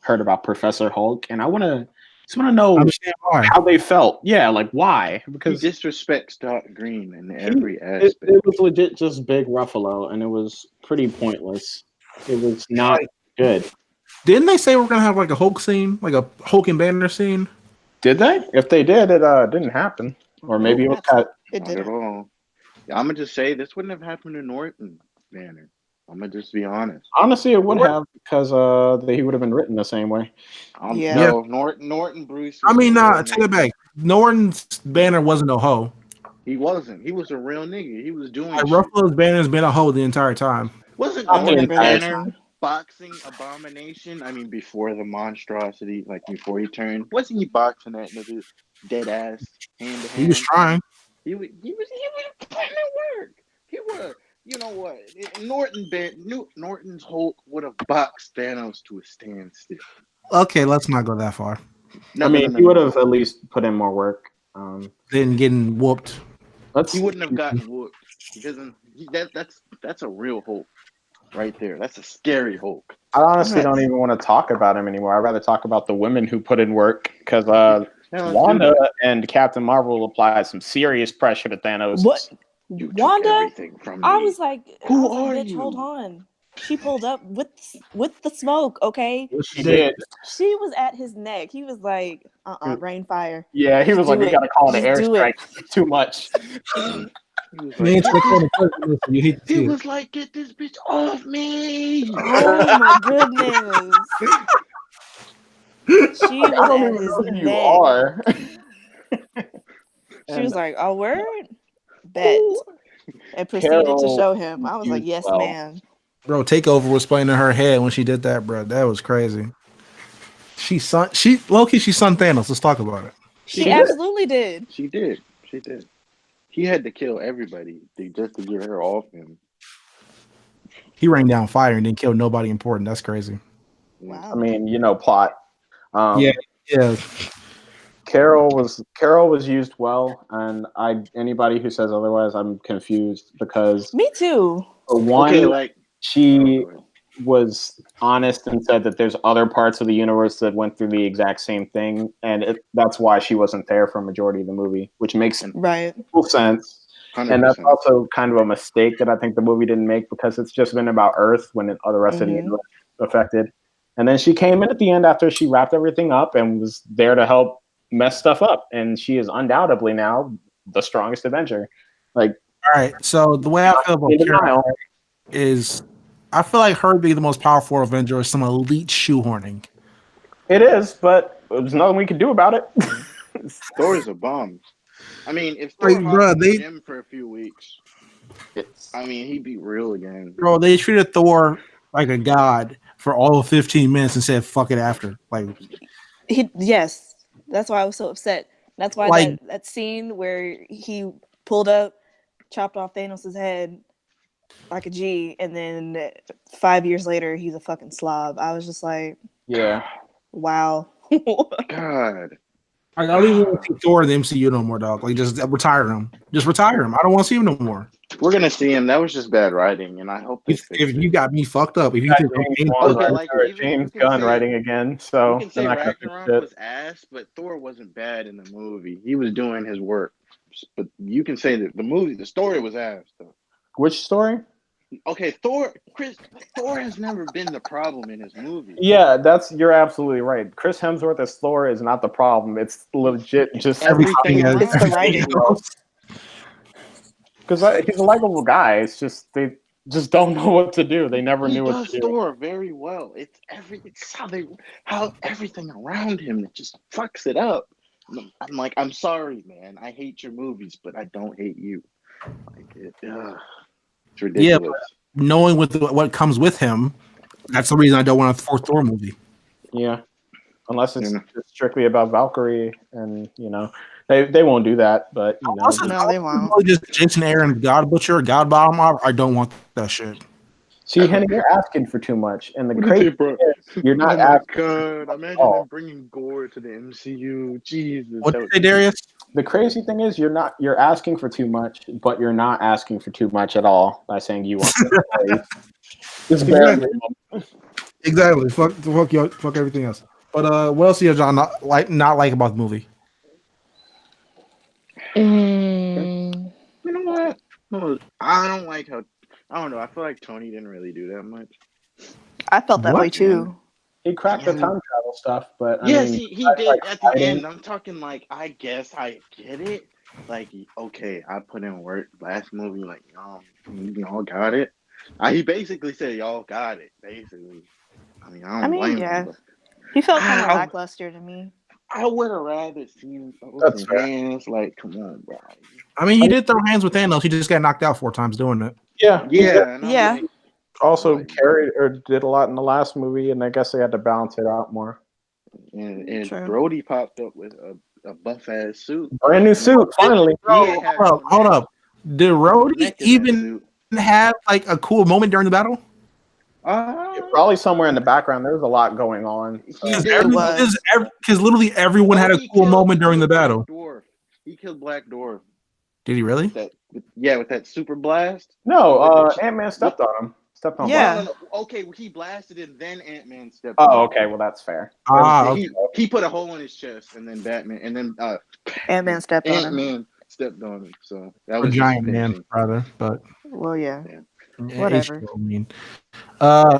heard about Professor Hulk, and I want to just want to know Understand why? how they felt. Yeah, like why? He Because disrespects Doc Green in every it, aspect. it was legit just big Ruffalo, and it was pretty pointless. It was not good. Didn't they say we're gonna have like a Hulk scene, like a Hulk and Banner scene? Did they? If they did, it didn't happen, or maybe it was cut. It Not at didn't. all. I'm gonna just say this wouldn't have happened to Norton Banner. I'm gonna just be honest. Honestly, it would have because he would have been written the same way. Yeah. No, Norton Bruce. I was mean, a real take it nigga. back. Norton's Banner wasn't a hoe. He wasn't. He was a real nigga. He was doing. Like shit. Ruffalo's Banner's been a hoe the entire time. Wasn't I Norton remember that Banner too. boxing Abomination? I mean, before the monstrosity, like before he turned, wasn't he boxing that nigga dead ass hand to hand? He was trying. He was putting in work. He was. You know what? Norton's Hulk would have boxed Thanos to a standstill. Okay, let's not go that far. No, I mean, no, he would no. have at least put in more work. Then getting whooped. Let's. He wouldn't have gotten whooped. He doesn't. That's a real Hulk, right there. That's a scary Hulk. I honestly don't even want to talk about him anymore. I'd rather talk about the women who put in work because Wanda and Captain Marvel applied some serious pressure to Thanos. What? You took Wanda? everything from me. I was like, Who I was are like, bitch, you? hold on. She pulled up with the smoke, okay? She did. She was at his neck. He was like, rain fire. Yeah, he was like, Do "We it. gotta call it an Just do it." airstrike. It's too much." He was Man, like, you hate to see he it. was like, get this bitch off me. Oh my goodness. She I don't was at even his know who you neck. are. She was like, "Oh, word, bet," and proceeded to Carol show him. I was like, used "Yes, well. ma'am." Bro, Takeover was playing in her head when she did that, bro. That was crazy. She son Thanos. Let's talk about it. She She did. absolutely did. She did. He had to kill everybody just to get her off him. He rained down fire and didn't kill nobody important. That's crazy. Wow. I mean, plot. Yeah. Carol was used well, and anybody who says otherwise, I'm confused because Me too. for one, Okay, like she was honest and said that there's other parts of the universe that went through the exact same thing, and that's why she wasn't there for a majority of the movie, which makes Right. full sense. 100%. And that's also kind of a mistake that I think the movie didn't make because it's just been about Earth when the rest of the universe was affected. And then she came in at the end after she wrapped everything up and was there to help mess stuff up. And she is undoubtedly now the strongest Avenger. Like, All right. So the way I feel about Carol is I feel like her being the most powerful Avenger is some elite shoehorning. it is, but there's nothing we can do about it. Thor is a bomb. I mean, if Thor Like, bro, hopped in the gym for a few weeks, I mean, he'd be real again. Bro, they treated Thor like a god for all of 15 minutes and said fuck it after. Like, Yes. That's why I was so upset. That's why Like- that scene where he pulled up, chopped off Thanos' head like a G, and then 5 years later he's a fucking slob. I was just like, Yeah. wow. God. I don't even want to see Thor in the MCU no more, dog. Like, just retire him. Just retire him. I don't want to see him no more. We're going to see him. That was just bad writing, and I hope they If fix it. you got me fucked up, if you Got think James I'm Gunn, like, or even- James you can Gunn say- writing again, so You can say they're not gonna fix Ragnarok it. was ass, but Thor wasn't bad in the movie. He was doing his work. But you can say that the story was ass, though. Which story? Okay, Thor has never been the problem in his movie. Yeah, you're absolutely right. Chris Hemsworth as Thor is not the problem. It's legit just Everything It's the writing. Because he's a likable guy. It's just they just don't know what to do. They never He knew what does to do. Thor very well. It's how everything around him that just fucks it up. I'm like, I'm sorry, man. I hate your movies, but I don't hate you. Like it's ridiculous. knowing what comes with him. That's the reason I don't want a fourth Thor movie. Yeah, unless it's Yeah. just strictly about Valkyrie, and they won't do that. But No, they won't. Just Jason Aaron, God Butcher, God Bottom. I don't want that shit. see, Henny, you're asking for too much, and the What do crazy you think, bro? is, you're not Oh my asking. god! Imagine all. them bringing Gore to the MCU. Jesus. What that did would you say, Darius? The crazy thing is, you're asking for too much, but you're not asking for too much at all by saying you want it. It's bare minimum. Exactly. Fuck everything else. But what else did y'all not like about the movie? Mm, You know what? No, I don't like how. I don't know. I feel like Tony didn't really do that much. I felt that way What? too. He cracked the Yeah. time travel stuff, but I Yes, mean, he I, did like at the fighting. end. I'm talking like I guess I get it. Like okay, I put in work last movie. Like y'all got it. He basically said y'all got it. Basically, I mean I I don't mean, blame him, yeah, but he felt kind of I lackluster to me. I would have rather seen those That's fair. hands. Like come on, bro. I mean, he did throw hands with Thanos. He just got knocked out 4 times doing it. Yeah, Yeah, and I'm Yeah. like also like, carried or did a lot in the last movie, and I guess they had to balance it out more. and True. Brody popped up with a buff ass suit. Brand new suit, finally. He Bro, ain't had hold no up. Did Rhodey neck in that even suit. have like a cool moment during the battle? Probably somewhere in the background. There was a lot going on. He So. did. It was. Because literally everyone had a he cool killed- moment he during the killed Black battle. Dwarf. He killed Black Dwarf. Did he really? With that super blast. No, Ant-Man stepped on him. Stepped on Yeah. Black. No. Okay, he blasted it, then Ant-Man stepped. Oh, on him. okay. Well, that's fair. He put a hole in his chest, and then Batman, and then Ant-Man stepped on him. Ant-Man stepped on him. So that Or was Giant his Man, finishing. rather. But Well, yeah. yeah, Whatever. H2O, I mean.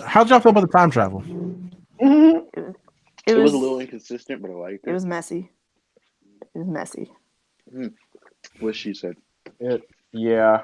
How'd y'all feel about the time travel? Mm-hmm. It was was a little inconsistent, but I liked it. It was messy. It was messy. What she said. Yeah.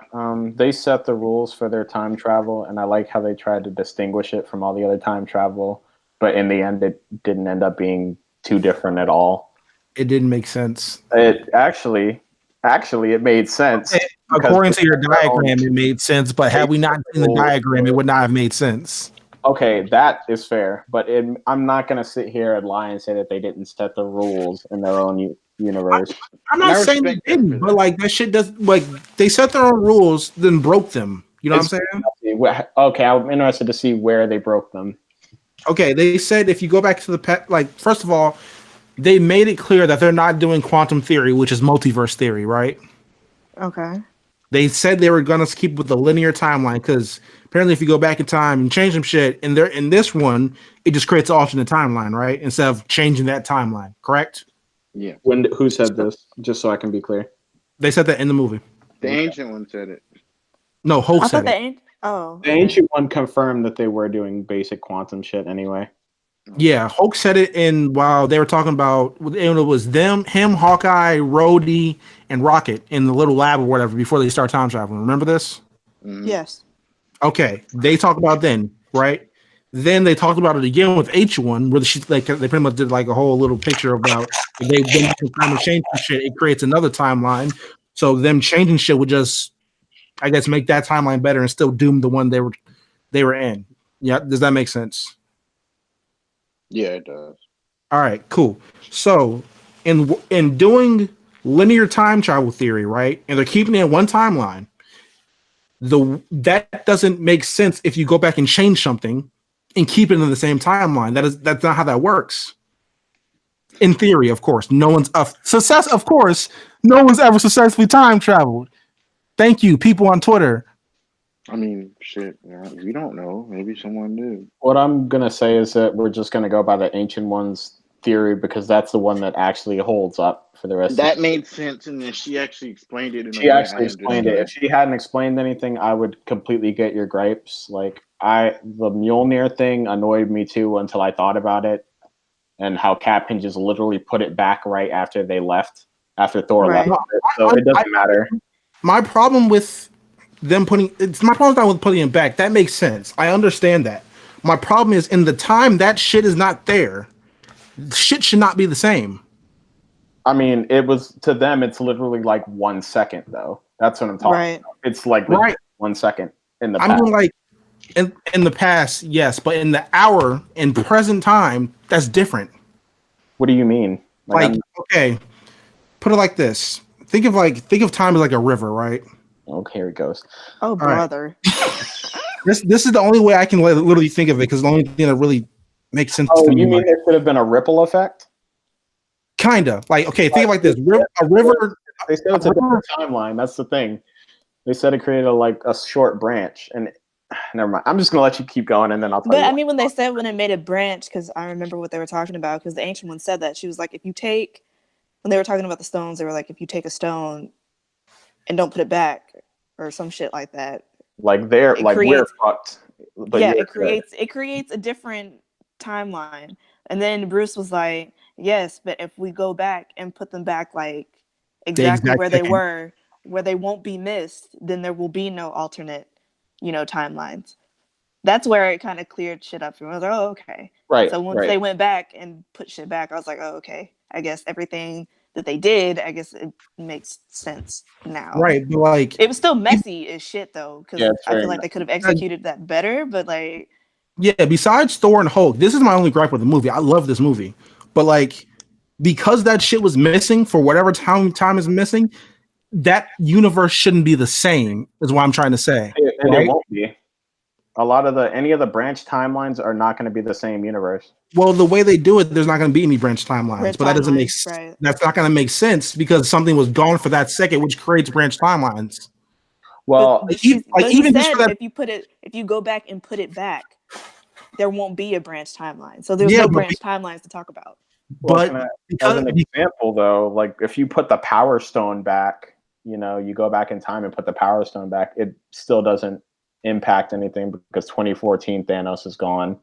They set the rules for their time travel, and I like how they tried to distinguish it from all the other time travel. But in the end, it didn't end up being too different at all. It didn't make sense. It actually, it made sense. According to your diagram, it made sense. But had we not seen the diagram, it would not have made sense. Okay, that is fair. But I'm not going to sit here and lie and say that they didn't set the rules in their own universe. I'm not saying they didn't, but like that shit does. Like they set their own rules, then broke them. You know what I'm saying? Okay, I'm interested to see where they broke them. Okay, they said if you go back to the first of all, they made it clear that they're not doing quantum theory, which is multiverse theory, right? Okay. They said they were gonna keep with the linear timeline because apparently, if you go back in time and change some shit, and they're in this one, it just creates an alternate timeline, right? Instead of changing that timeline, correct? Yeah. Who said this? Just so I can be clear. They said that in the movie. The ancient one said it. No, Hulk I said thought it. the ancient one confirmed that they were doing basic quantum shit anyway. Yeah, Hulk said it while they were talking about it was him, Hawkeye, Rhodey, and Rocket in the little lab or whatever before they start time traveling. Remember this? Mm-hmm. Yes. Okay, they talked about then, right? Then they talked about it again with H1, where they pretty much did like a whole little picture about if they then time and change some shit, it creates another timeline. So them changing shit would just, I guess, make that timeline better and still doom the one they were in. Yeah, does that make sense? Yeah, it does. All right, cool. So in doing linear time travel theory, right, and they're keeping it in one timeline, that doesn't make sense if you go back and change something and keep it in the same timeline. That's not how that works. In theory, of course, no one's ever successfully time traveled. Thank you, people on Twitter. I mean, shit. We don't know. Maybe someone did. What I'm gonna say is that we're just gonna go by the ancient one's theory because that's the one that actually holds up for the rest. That made sense, and then she actually explained it. She actually explained it. If she hadn't explained anything, I would completely get your gripes. Like the Mjolnir thing annoyed me too until I thought about it, and how Cap can just literally put it back right after they left, after Thor left. So it doesn't matter. My problem with them putting it back. That makes sense. I understand that. My problem is in the time that shit is not there. Shit should not be the same. I mean, it was to them. It's literally like 1 second, though. That's what I'm talking about. It's like 1 second in the past. I mean, like in the past, yes, but in the hour in present time, that's different. What do you mean? Okay, put it like this. Think of time as like a river, right? Okay, here it goes. Oh, brother. This is the only way I can literally think of it because the only thing that really makes sense to me. You mean there could have been a ripple effect? Kinda. Like, okay, think of like this. A river. They said it's a different timeline. That's the thing. They said it created a short branch, and Never mind. I'm just gonna let you keep going, and then I'll tell But you. I mean, when they said when it made a branch, because I remember what they were talking about, because the ancient one said that she was like, if you take, when they were talking about the stones, they were like, if you take a stone and don't put it back, or some shit like that. Like we're fucked. But yeah, you're it creates a different timeline. And then Bruce was like, yes, but if we go back and put them back like exactly where they were, where they won't be missed, then there will be no alternate, timelines. That's where it kind of cleared shit up for me. I was like, oh, okay. right. So once they went back and put shit back, I was like, oh, okay. I guess everything that they did, I guess it makes sense now. Right, but like it was still messy as shit though, because Yeah, I feel like they could have executed that better. But like, yeah, besides Thor and Hulk, this is my only gripe with the movie. I love this movie, but like because that shit was missing for whatever time is missing, that universe shouldn't be the same. Is what I'm trying to say. And it won't be. A lot of any of the branch timelines are not going to be the same universe. Well, the way they do it, there's not going to be any branch timelines, but that doesn't make sense. Right. That's not going to make sense because something was gone for that second, which creates branch timelines. Well, but he said if you go back and put it back, there won't be a branch timeline. So there's no branch timelines to talk about. But as an example, though, like if you put the Power Stone back, you go back in time and put the Power Stone back, it still doesn't impact anything because 2014 Thanos is gone.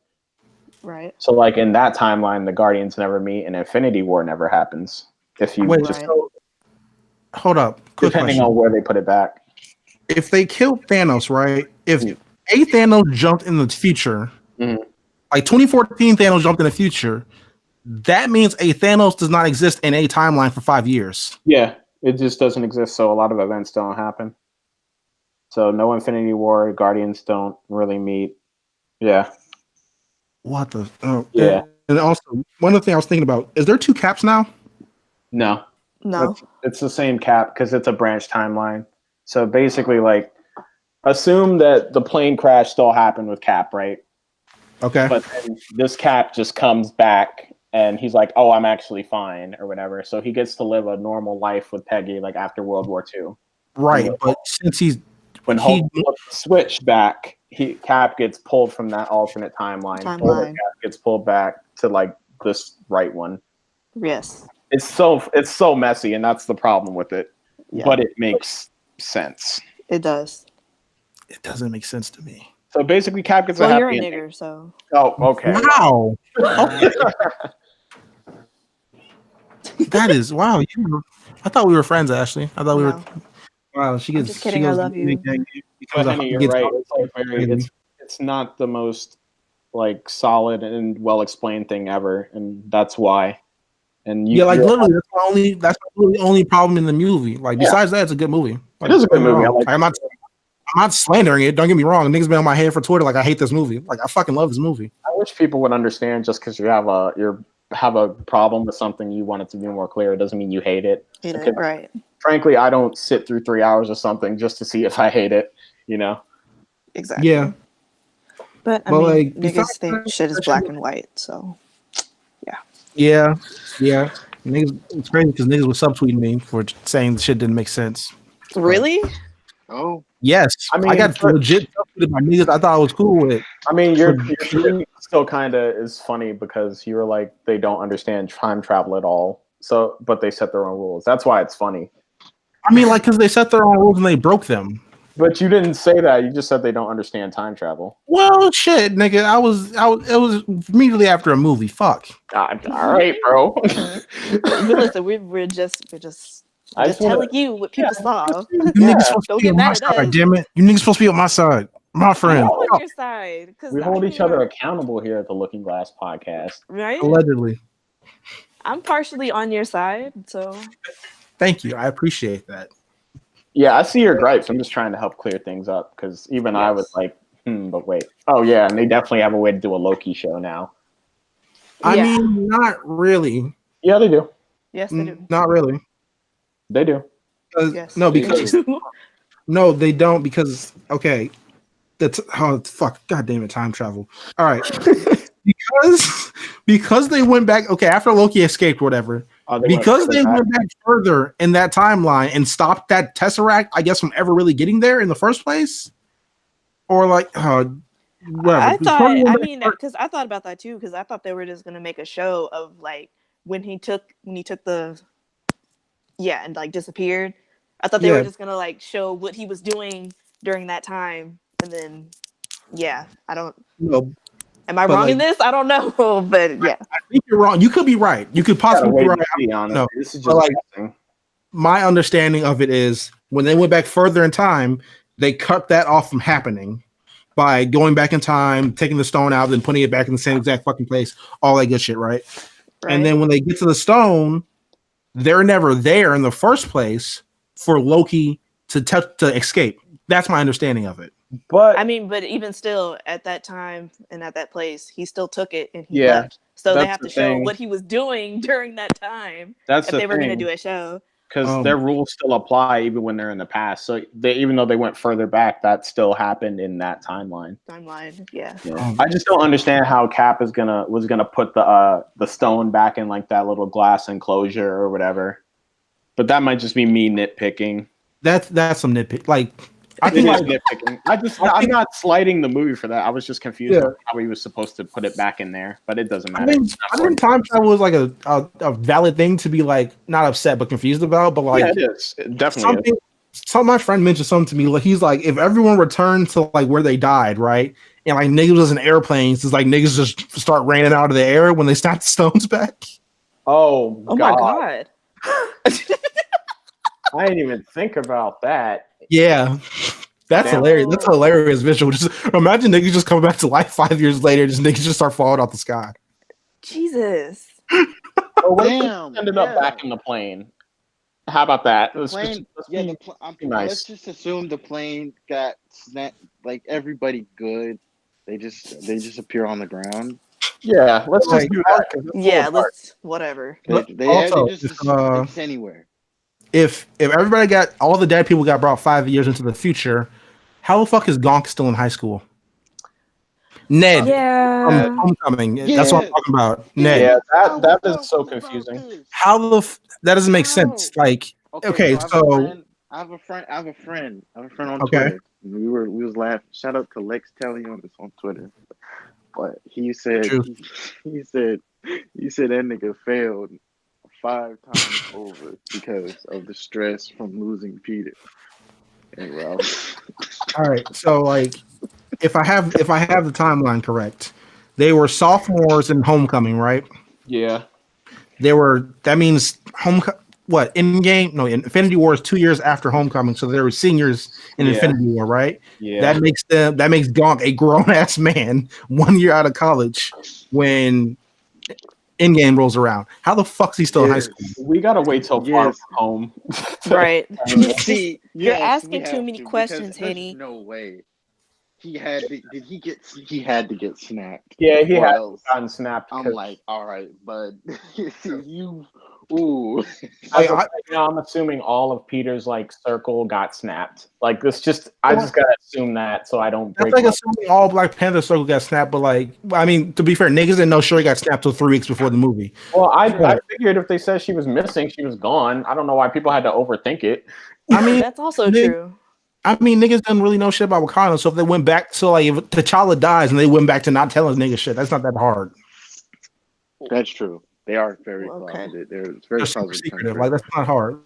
Right. So like in that timeline, the Guardians never meet and Infinity War never happens. If you hold up, depending on where they put it back. If they killed Thanos, right? If a Thanos jumped in the future, like 2014 Thanos jumped in the future, that means a Thanos does not exist in a timeline for 5 years. Yeah, it just doesn't exist. So a lot of events don't happen. So no Infinity War, Guardians don't really meet. Yeah. What the? Oh, yeah. And also, one other thing I was thinking about, is there 2 Caps now? No. No. It's the same Cap because it's a branch timeline. So basically, like, assume that the plane crash still happened with Cap, right? Okay. But then this Cap just comes back and he's like, oh, I'm actually fine or whatever. So he gets to live a normal life with Peggy, like after World War II. Right. But since when Hulk switched back, Cap gets pulled from that alternate timeline. Cap gets pulled back to like this right one. Yes. It's so messy, and that's the problem with it. Yeah. But it makes sense. It does. It doesn't make sense to me. So basically, Cap gets a happy ending. You're a nigger, so. Oh, okay. Wow. Okay. That is wow. I thought we were friends, Ashley. I thought we were. Wow, she gets. I'm just kidding. I love you. Henny, you're right. It's not the most like solid and well explained thing ever, and that's why. And literally, that's the only problem in the movie. Like besides that, it's a good movie. Like, it is a good movie. I'm not slandering it. Don't get me wrong. Niggas been on my head for Twitter. Like I hate this movie. Like I fucking love this movie. I wish people would understand. Just because you have a problem with something, you want it to be more clear. It doesn't mean you hate it. Right. Frankly, I don't sit through 3 hours of something just to see if I hate it. Exactly. Yeah. But I mean, like, niggas think shit is black and white. So. Yeah. Niggas, it's crazy because niggas was subtweeting me for saying the shit didn't make sense. Really? Oh. Yes. I got legit subtweeted by niggas I thought I was cool with. I mean, your still kind of is funny because you were like, they don't understand time travel at all. So, but they set their own rules. That's why it's funny. I mean, like, because they set their own rules and they broke them. But you didn't say that. You just said they don't understand time travel. Well, shit, nigga. It was immediately after a movie. Fuck. All right, bro. Listen, we're just telling you what people saw. You niggas supposed to be on my side, damn it. You niggas supposed to be on my side. My friend. I'm on your side. We hold each other accountable here at the Looking Glass podcast. Right? Allegedly. I'm partially on your side, so. Thank you. I appreciate that. Yeah, I see your gripes. I'm just trying to help clear things up because even I was like, but wait. Oh, yeah, and they definitely have a way to do a Loki show now. I mean, not really. Yeah, they do. Yes, they do. Not really. They do. Yes, no, because no, they don't. Because okay, that's fuck. God damn it, time travel. All right, because they went back. Okay, after Loki escaped, whatever. Because they went back further in that timeline and stopped that Tesseract, I guess, from ever really getting there in the first place. or like whatever. I thought, Tony I went mean, back because I thought about that too, because I thought they were just gonna make a show of like when he took the and like disappeared. I thought they were yeah, just gonna like show what he was doing during that time, and then I don't. no, Am I but wrong like in this? I don't know, but yeah, I think you're wrong. You could be right. You could Gotta possibly be wait right. and see, No, honestly. This is but just like guessing. my understanding of it is when they went back further in time, they cut that off from happening by going back in time, taking the stone out, and putting it back in the same exact fucking place, all that good shit, right? right. And then when they get to the stone, they're never there in the first place for Loki to escape. That's my understanding of it. But I mean, but even still, at that time and at that place, he still took it and he Yeah, left. So they that's have the to show thing. what he was doing during that time that's if the they were going to thing. do a show Because their rules still apply even when they're in the past. So even though they went further back, that still happened in that timeline. timeline. Yeah. I just don't understand how Cap was gonna put the stone back in like that little glass enclosure or whatever. But that might just be me nitpicking. That's some nitpick. Like I It think is like, nitpicking. I'm not slighting the movie for that. I was just confused Yeah. on how he was supposed to put it back in there, but it doesn't I matter. think time travel was like a valid thing to be like not upset but confused about. But like Yeah, it is. It definitely is. some my friend mentioned something to me. Like he's like, if everyone returned to like where they died, right? And like niggas was in airplanes, it's like niggas just start raining out of the air when they snap the stones back. Oh, Oh my god. I didn't even think about that. Yeah. That's Damn. hilarious. That's a hilarious visual. Just imagine niggas just coming back to life 5 years later. Just niggas just start falling off the sky. Jesus. Oh, what if they Damn, ended up back in the plane? How about that? Let's Let's just assume the plane got snapped. Like everybody good, they just appear on the ground. Yeah, let's Like, just do that. 'cause it's a Yeah, little hard. let's whatever. Also, It's anywhere. if everybody got all the dead people got brought 5 years into the future, how the fuck is Gonk still in high school? Ned Yeah. from Homecoming. That's what I'm talking about. Ned. Yeah, that is so confusing. How that doesn't make sense. Like, okay, so I have a friend on Okay. Twitter. We was laughing. Shout out to Lex Telly on this on Twitter. But he said True. he said that nigga failed 5 times over because of the stress from losing Peter. And all right, so like if I have the timeline correct, they were sophomores in Homecoming, right? Yeah. That means Endgame? No, Infinity War is 2 years after Homecoming, so they were seniors in Yeah. Infinity War, right? Yeah. That makes Gonk a grown ass man 1 year out of college when Endgame rolls around. How the fuck's he still in high school? We gotta wait till far Yes. from home. Right. See, You're yes, asking we too have many to, because questions, there's Henny. No way. He had to get snapped. Yeah, he Or had else gotten snapped. I'm like, all right, bud. Ooh. I'm assuming all of Peter's like circle got snapped. Like this, I just gotta assume that so I don't That's break. like assuming all Black Panther circle got snapped, but like, I mean, to be fair, niggas didn't know Shuri got snapped till 3 weeks before the movie. Well, I figured if they said she was missing, she was gone. I don't know why people had to overthink it. I mean, That's also true. I mean, niggas didn't really know shit about Wakanda, so if they went back, so like if T'Challa dies and they went back to not telling niggas shit, that's not that hard. That's true. They are very Okay. closeted. They're very They're super closeted. secretive. Like that's not hard.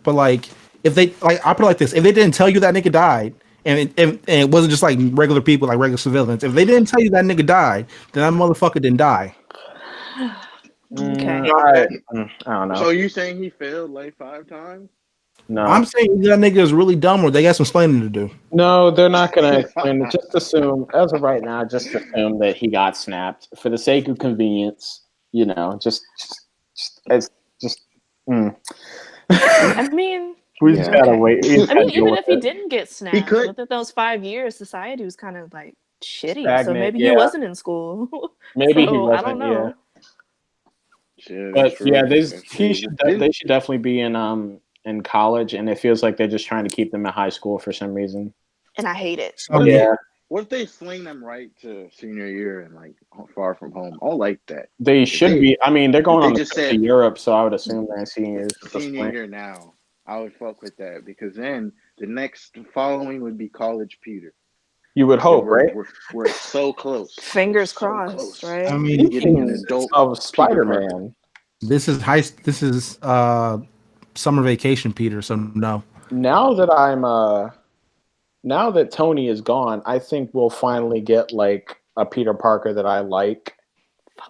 But like, if they like, I put it like this: if they didn't tell you that nigga died, and it wasn't just like regular people, like regular civilians, if they didn't tell you that nigga died, then that motherfucker didn't die. Okay. I don't know. So you saying he failed like 5 times? No, I'm saying that nigga is really dumb, or they got some explaining to do. no, they're not gonna explain it. Just assume, as of right now, just assume that he got snapped for the sake of convenience. You know, I mean, we just gotta wait. I mean, even if he didn't get snapped, could- within those 5 years, society was kind of like shitty. So Stagnant, maybe yeah. he wasn't in school. Maybe So, he wasn't. I don't know. Yeah, But that's true. yeah, That's they true. should definitely be in college, and it feels like they're just trying to keep them in high school for some reason. And I hate it. So, Yeah, What if they swing them right to senior year and like Far From Home? I'll like that. they should be. I mean, they're going they on the just trip to said- Europe, so I would assume they're seniors. at this Senior point. year now, I would fuck with that because then the next following would be College Peter. You would hope, right? We're so close. Fingers So crossed, close. right? I mean, Getting an adult of Peter Parker. Spider-Man. this is summer vacation, Peter. So no. Now that Tony is gone, I think we'll finally get like a Peter Parker that I like,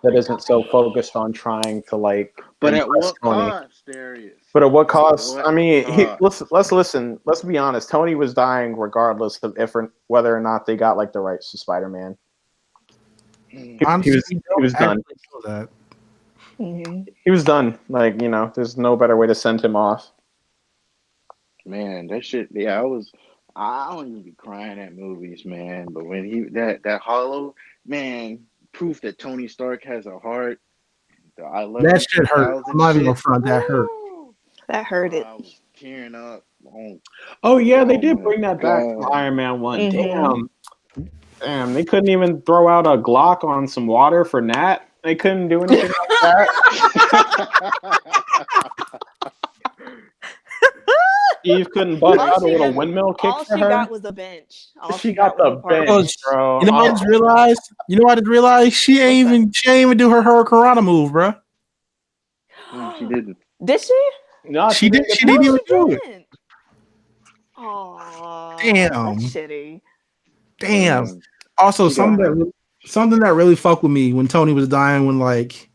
that isn't so focused on trying to like. But at impress what Tony. cost, Darius? But at what cost? What I mean, cost? let's listen. Let's be honest. Tony was dying regardless of whether or not they got like the rights to Spider-Man. He was done. That. Mhm. He was done. Like, you know, there's no better way to send him off. Man, that shit. Yeah, I don't even be crying at movies, man. But when that Hollow, man, proof that Tony Stark has a heart. I love That shit hurt. I'm not even gonna front. That hurt. That hurt it. I was tearing up. Oh yeah, they Oh, did my bring that back God. from Iron Man 1. Mhm. Damn, they couldn't even throw out a Glock on some water for Nat. They couldn't do anything like that. Steve couldn't bust All out a she little had- windmill kick All for she her. got was the bench. All She got was the a part bench, it. bro. You know what I just realized? She ain't even do her Hurricanrana move, bro. No, she didn't. Did she? No, She didn't No, even she do it. didn't. Oh, Damn. that's shitty. Damn. Mm. Also, She got something that really fucked with me when Tony was dying. When like,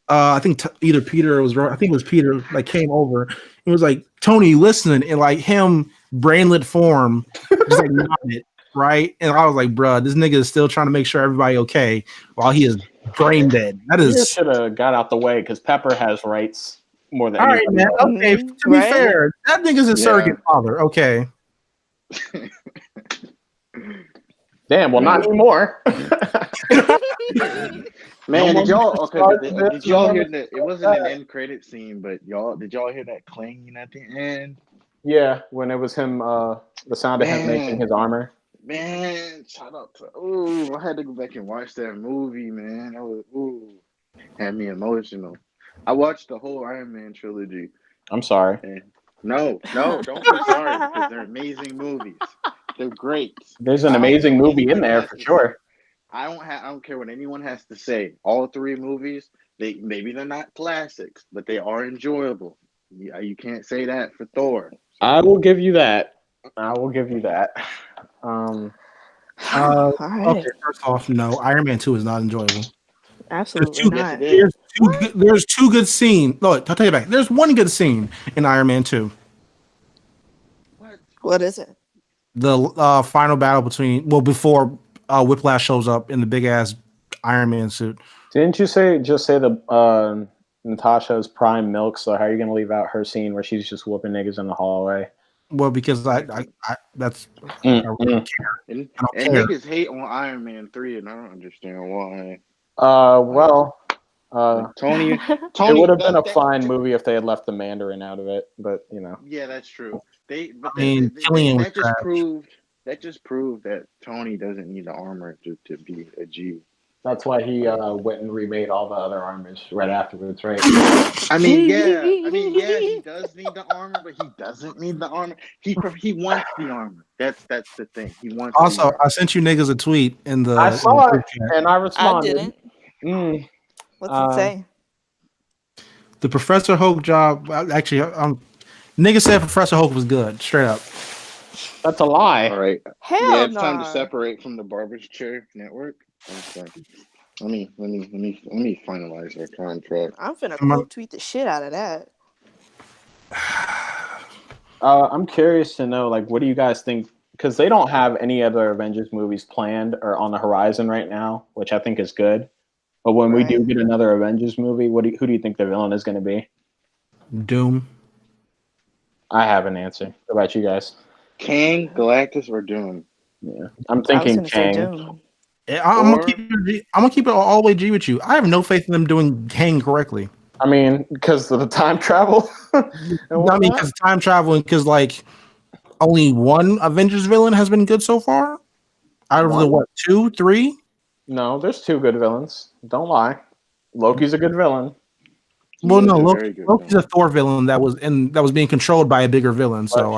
I think either Peter I think it was Peter. Like came over. It was like Tony listening and like him brainlet form, just like nodded, right. And I was like, bruh, this nigga is still trying to make sure everybody okay while he is brain dead. That Peter is should have got out the way because Pepper has rights more than all right, anybody man. else. Okay, Mhm. to be Right? fair, that nigga's a Yeah. surrogate father. Okay. Damn, well, not anymore. Man, No did y'all? more Okay, start but this, did y'all no hear more that? It wasn't an end credit scene, but did y'all hear that clanging at the end? Yeah, when it was him, the sound of him making Man. his armor. Man, shout out to I had to go back and watch that movie, man. That was had me emotional. I watched the whole Iron Man trilogy. I'm sorry. And no, don't be sorry because they're amazing movies. They're great. There's an I don't amazing care what movie in anyone there has for to sure. I don't care what anyone has to say. All three movies, maybe they're not classics, but they are enjoyable. You can't say that for Thor. I will give you that. I will give you that. All right. Okay, first off, no, Iron Man 2 is not enjoyable. Absolutely two- not. Yes, it is. There's two good scenes. Look, I'll tell you back. There's one good scene in Iron Man 2. What is it? The final battle before Whiplash shows up in the big ass Iron Man suit. Didn't you just say the Natasha's prime milk? So how are you gonna leave out her scene where she's just whooping niggas in the hallway? Well, because I that's Mm, I really mm. care. And I don't care. niggas hate on Iron Man 3, and I don't understand why. Tony, it would have been a fine movie if they had left the Mandarin out of it, but you know. Yeah, that's true. Killian was trash. That just proved that Tony doesn't need the armor to be a G. That's why he went and remade all the other armors right afterwards, right? I mean, yeah, he does need the armor, but he doesn't need the armor. He wants the armor. That's the thing. He wants. Also, I sent you niggas a tweet in the. I saw it, chat. and I I responded. didn't. What's it say? The Professor Hulk job. Actually, nigga said Professor Hulk was good. Straight up. That's a lie. All right. Hell Yeah, it's no. time to separate from the Barber's Chair Network. Okay. Let me finalize our contract. I'm finna quote tweet the shit out of that. I'm curious to know, like, what do you guys think? Because they don't have any other Avengers movies planned or on the horizon right now, which I think is good. But when we do get another Avengers movie, who do you think the villain is going to be? Doom. I have an answer. What about you guys? Kang, Galactus, or Doom? Yeah, I'm thinking I was gonna say Kang. Doom. I'm gonna keep it all the way G with you. I have no faith in them doing Kang correctly. I mean, because of the time travel. Because time traveling, because like only one Avengers villain has been good so far. Out of the 2, 3? No, there's 2 good villains. Don't lie. Loki's a good villain. Well, no, very good Loki's a Thor villain that was being controlled by a bigger villain. So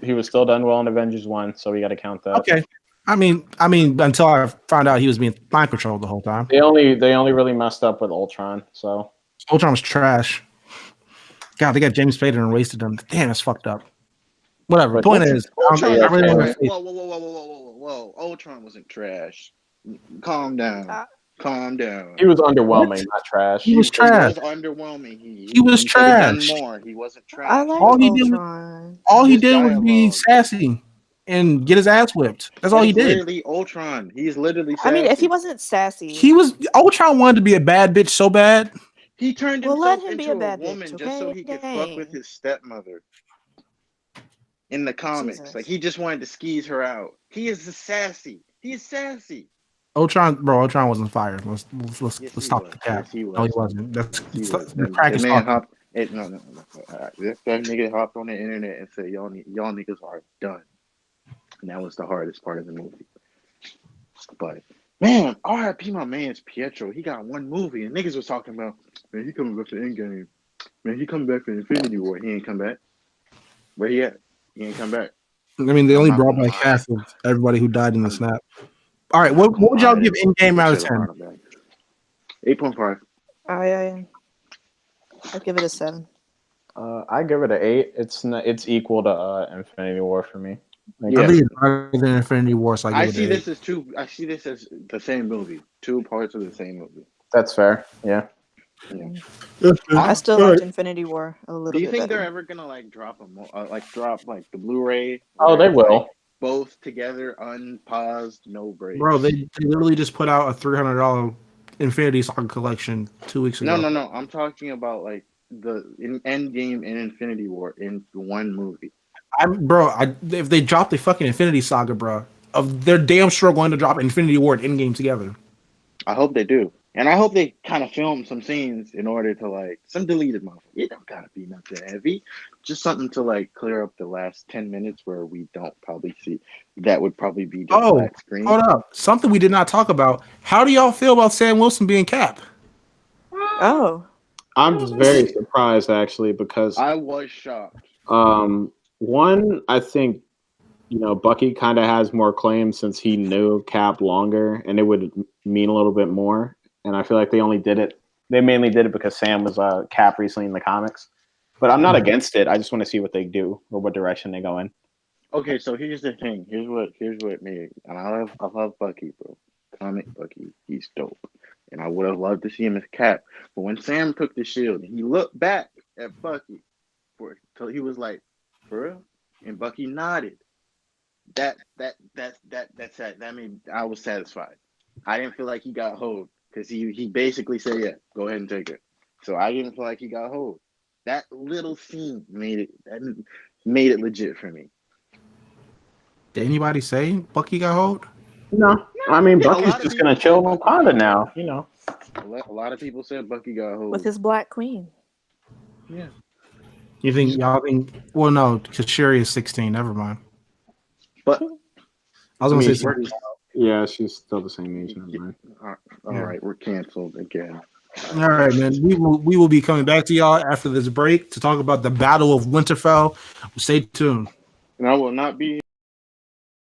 he was still done well in Avengers 1, so we got to count that. okay, I mean, until I found out he was being mind controlled the whole time. They only really messed up with Ultron. So Ultron was trash. God, they got James Spader and wasted him. Damn, that's fucked up. Whatever. But Point is, Ultron, I really want to say whoa! Ultron wasn't trash. Calm down. Calm down. he was underwhelming, What? not trash. He was trash. He was underwhelming. He was could have trash. done more. He wasn't trash. I like All he did was- Ultron. All he His did was be dialogue. sassy and get his ass whipped. That's all he did. Literally Ultron. He's literally. I mean, if sassy. he wasn't sassy, Ultron wanted to be a bad bitch so bad. He turned Well, himself let him be into a bad woman bitch, just so okay? he could fuck with Dang. his stepmother. In the comics, Jesus. like he just wanted to skeeze her out. He is sassy. He is sassy. Ultron wasn't fired. Let's Yes, he stop was. the cap. Yes, he was. No, he wasn't. That's He was. the That- crack that is man talking. hopped. No. That nigga hopped on the internet and said, "Y'all niggas are done." And that was the hardest part of the movie. But man, R.I.P. my man's Pietro. He got one movie, and niggas was talking about, man, he coming back to Endgame. Man, he coming back for Infinity War. He ain't come back. Where he at? He ain't come back. I mean, they only I'm not brought gonna back lie. half of everybody who died in the snap. All right, what would y'all give Endgame out of 10? 8.5. I'd give it a 7. I give it an 8. It's equal to Infinity War for me. Like, Yeah. I think it's better than Infinity War, so I I give see it an 8. this as two. I see this as the same movie. Two parts of the same movie. that's fair. Yeah. I still liked Infinity War a little Do you bit think better. they're ever gonna like drop the Blu-ray? Oh, where they it's, like, will. both together, unpaused, no breaks. Bro, they literally just put out a $300 Infinity Saga collection 2 weeks ago. No. I'm talking about like in Endgame and Infinity War in one movie. If they drop the fucking Infinity Saga, bro, they're damn sure going to drop Infinity War and Endgame together. I hope they do. And I hope they kind of film some scenes in order to like some deleted motherfucker. It don't gotta be nothing heavy. Just something to like clear up the last 10 minutes where we don't probably see. That would probably be just black screen. Hold up. Something we did not talk about. How do y'all feel about Sam Wilson being Cap? Oh, I'm just very surprised actually because I was shocked. one, I think Bucky kind of has more claim since he knew Cap longer, and it would mean a little bit more. And I feel like they mainly did it because Sam was Cap recently in the comics. But I'm not against it. I just want to see what they do or what direction they go in. Okay, so here's the thing. Here's what made, and I love Bucky, bro. Comic Bucky, he's dope. And I would have loved to see him as Cap. But when Sam took the shield and he looked back at Bucky till he was like, for real? And Bucky nodded. That's that. That made I was satisfied. I didn't feel like he got hold because he basically said, yeah, go ahead and take it. So I didn't feel like he got hold. That little scene made it legit for me. Did anybody say Bucky got hold? No, I mean Yeah, a Bucky's lot of Just people gonna said chill in Bucky Wakanda got now, hold. A lot of people said Bucky got hold. with his Black Queen. Yeah. You think y'all think? Well, no, because Sherry is 16. Never mind. But I was gonna say something. Yeah, she's still the same age. Never mind. all right, we're canceled again. All right, man. We will be coming back to y'all after this break to talk about the Battle of Winterfell. Stay tuned. And I will not be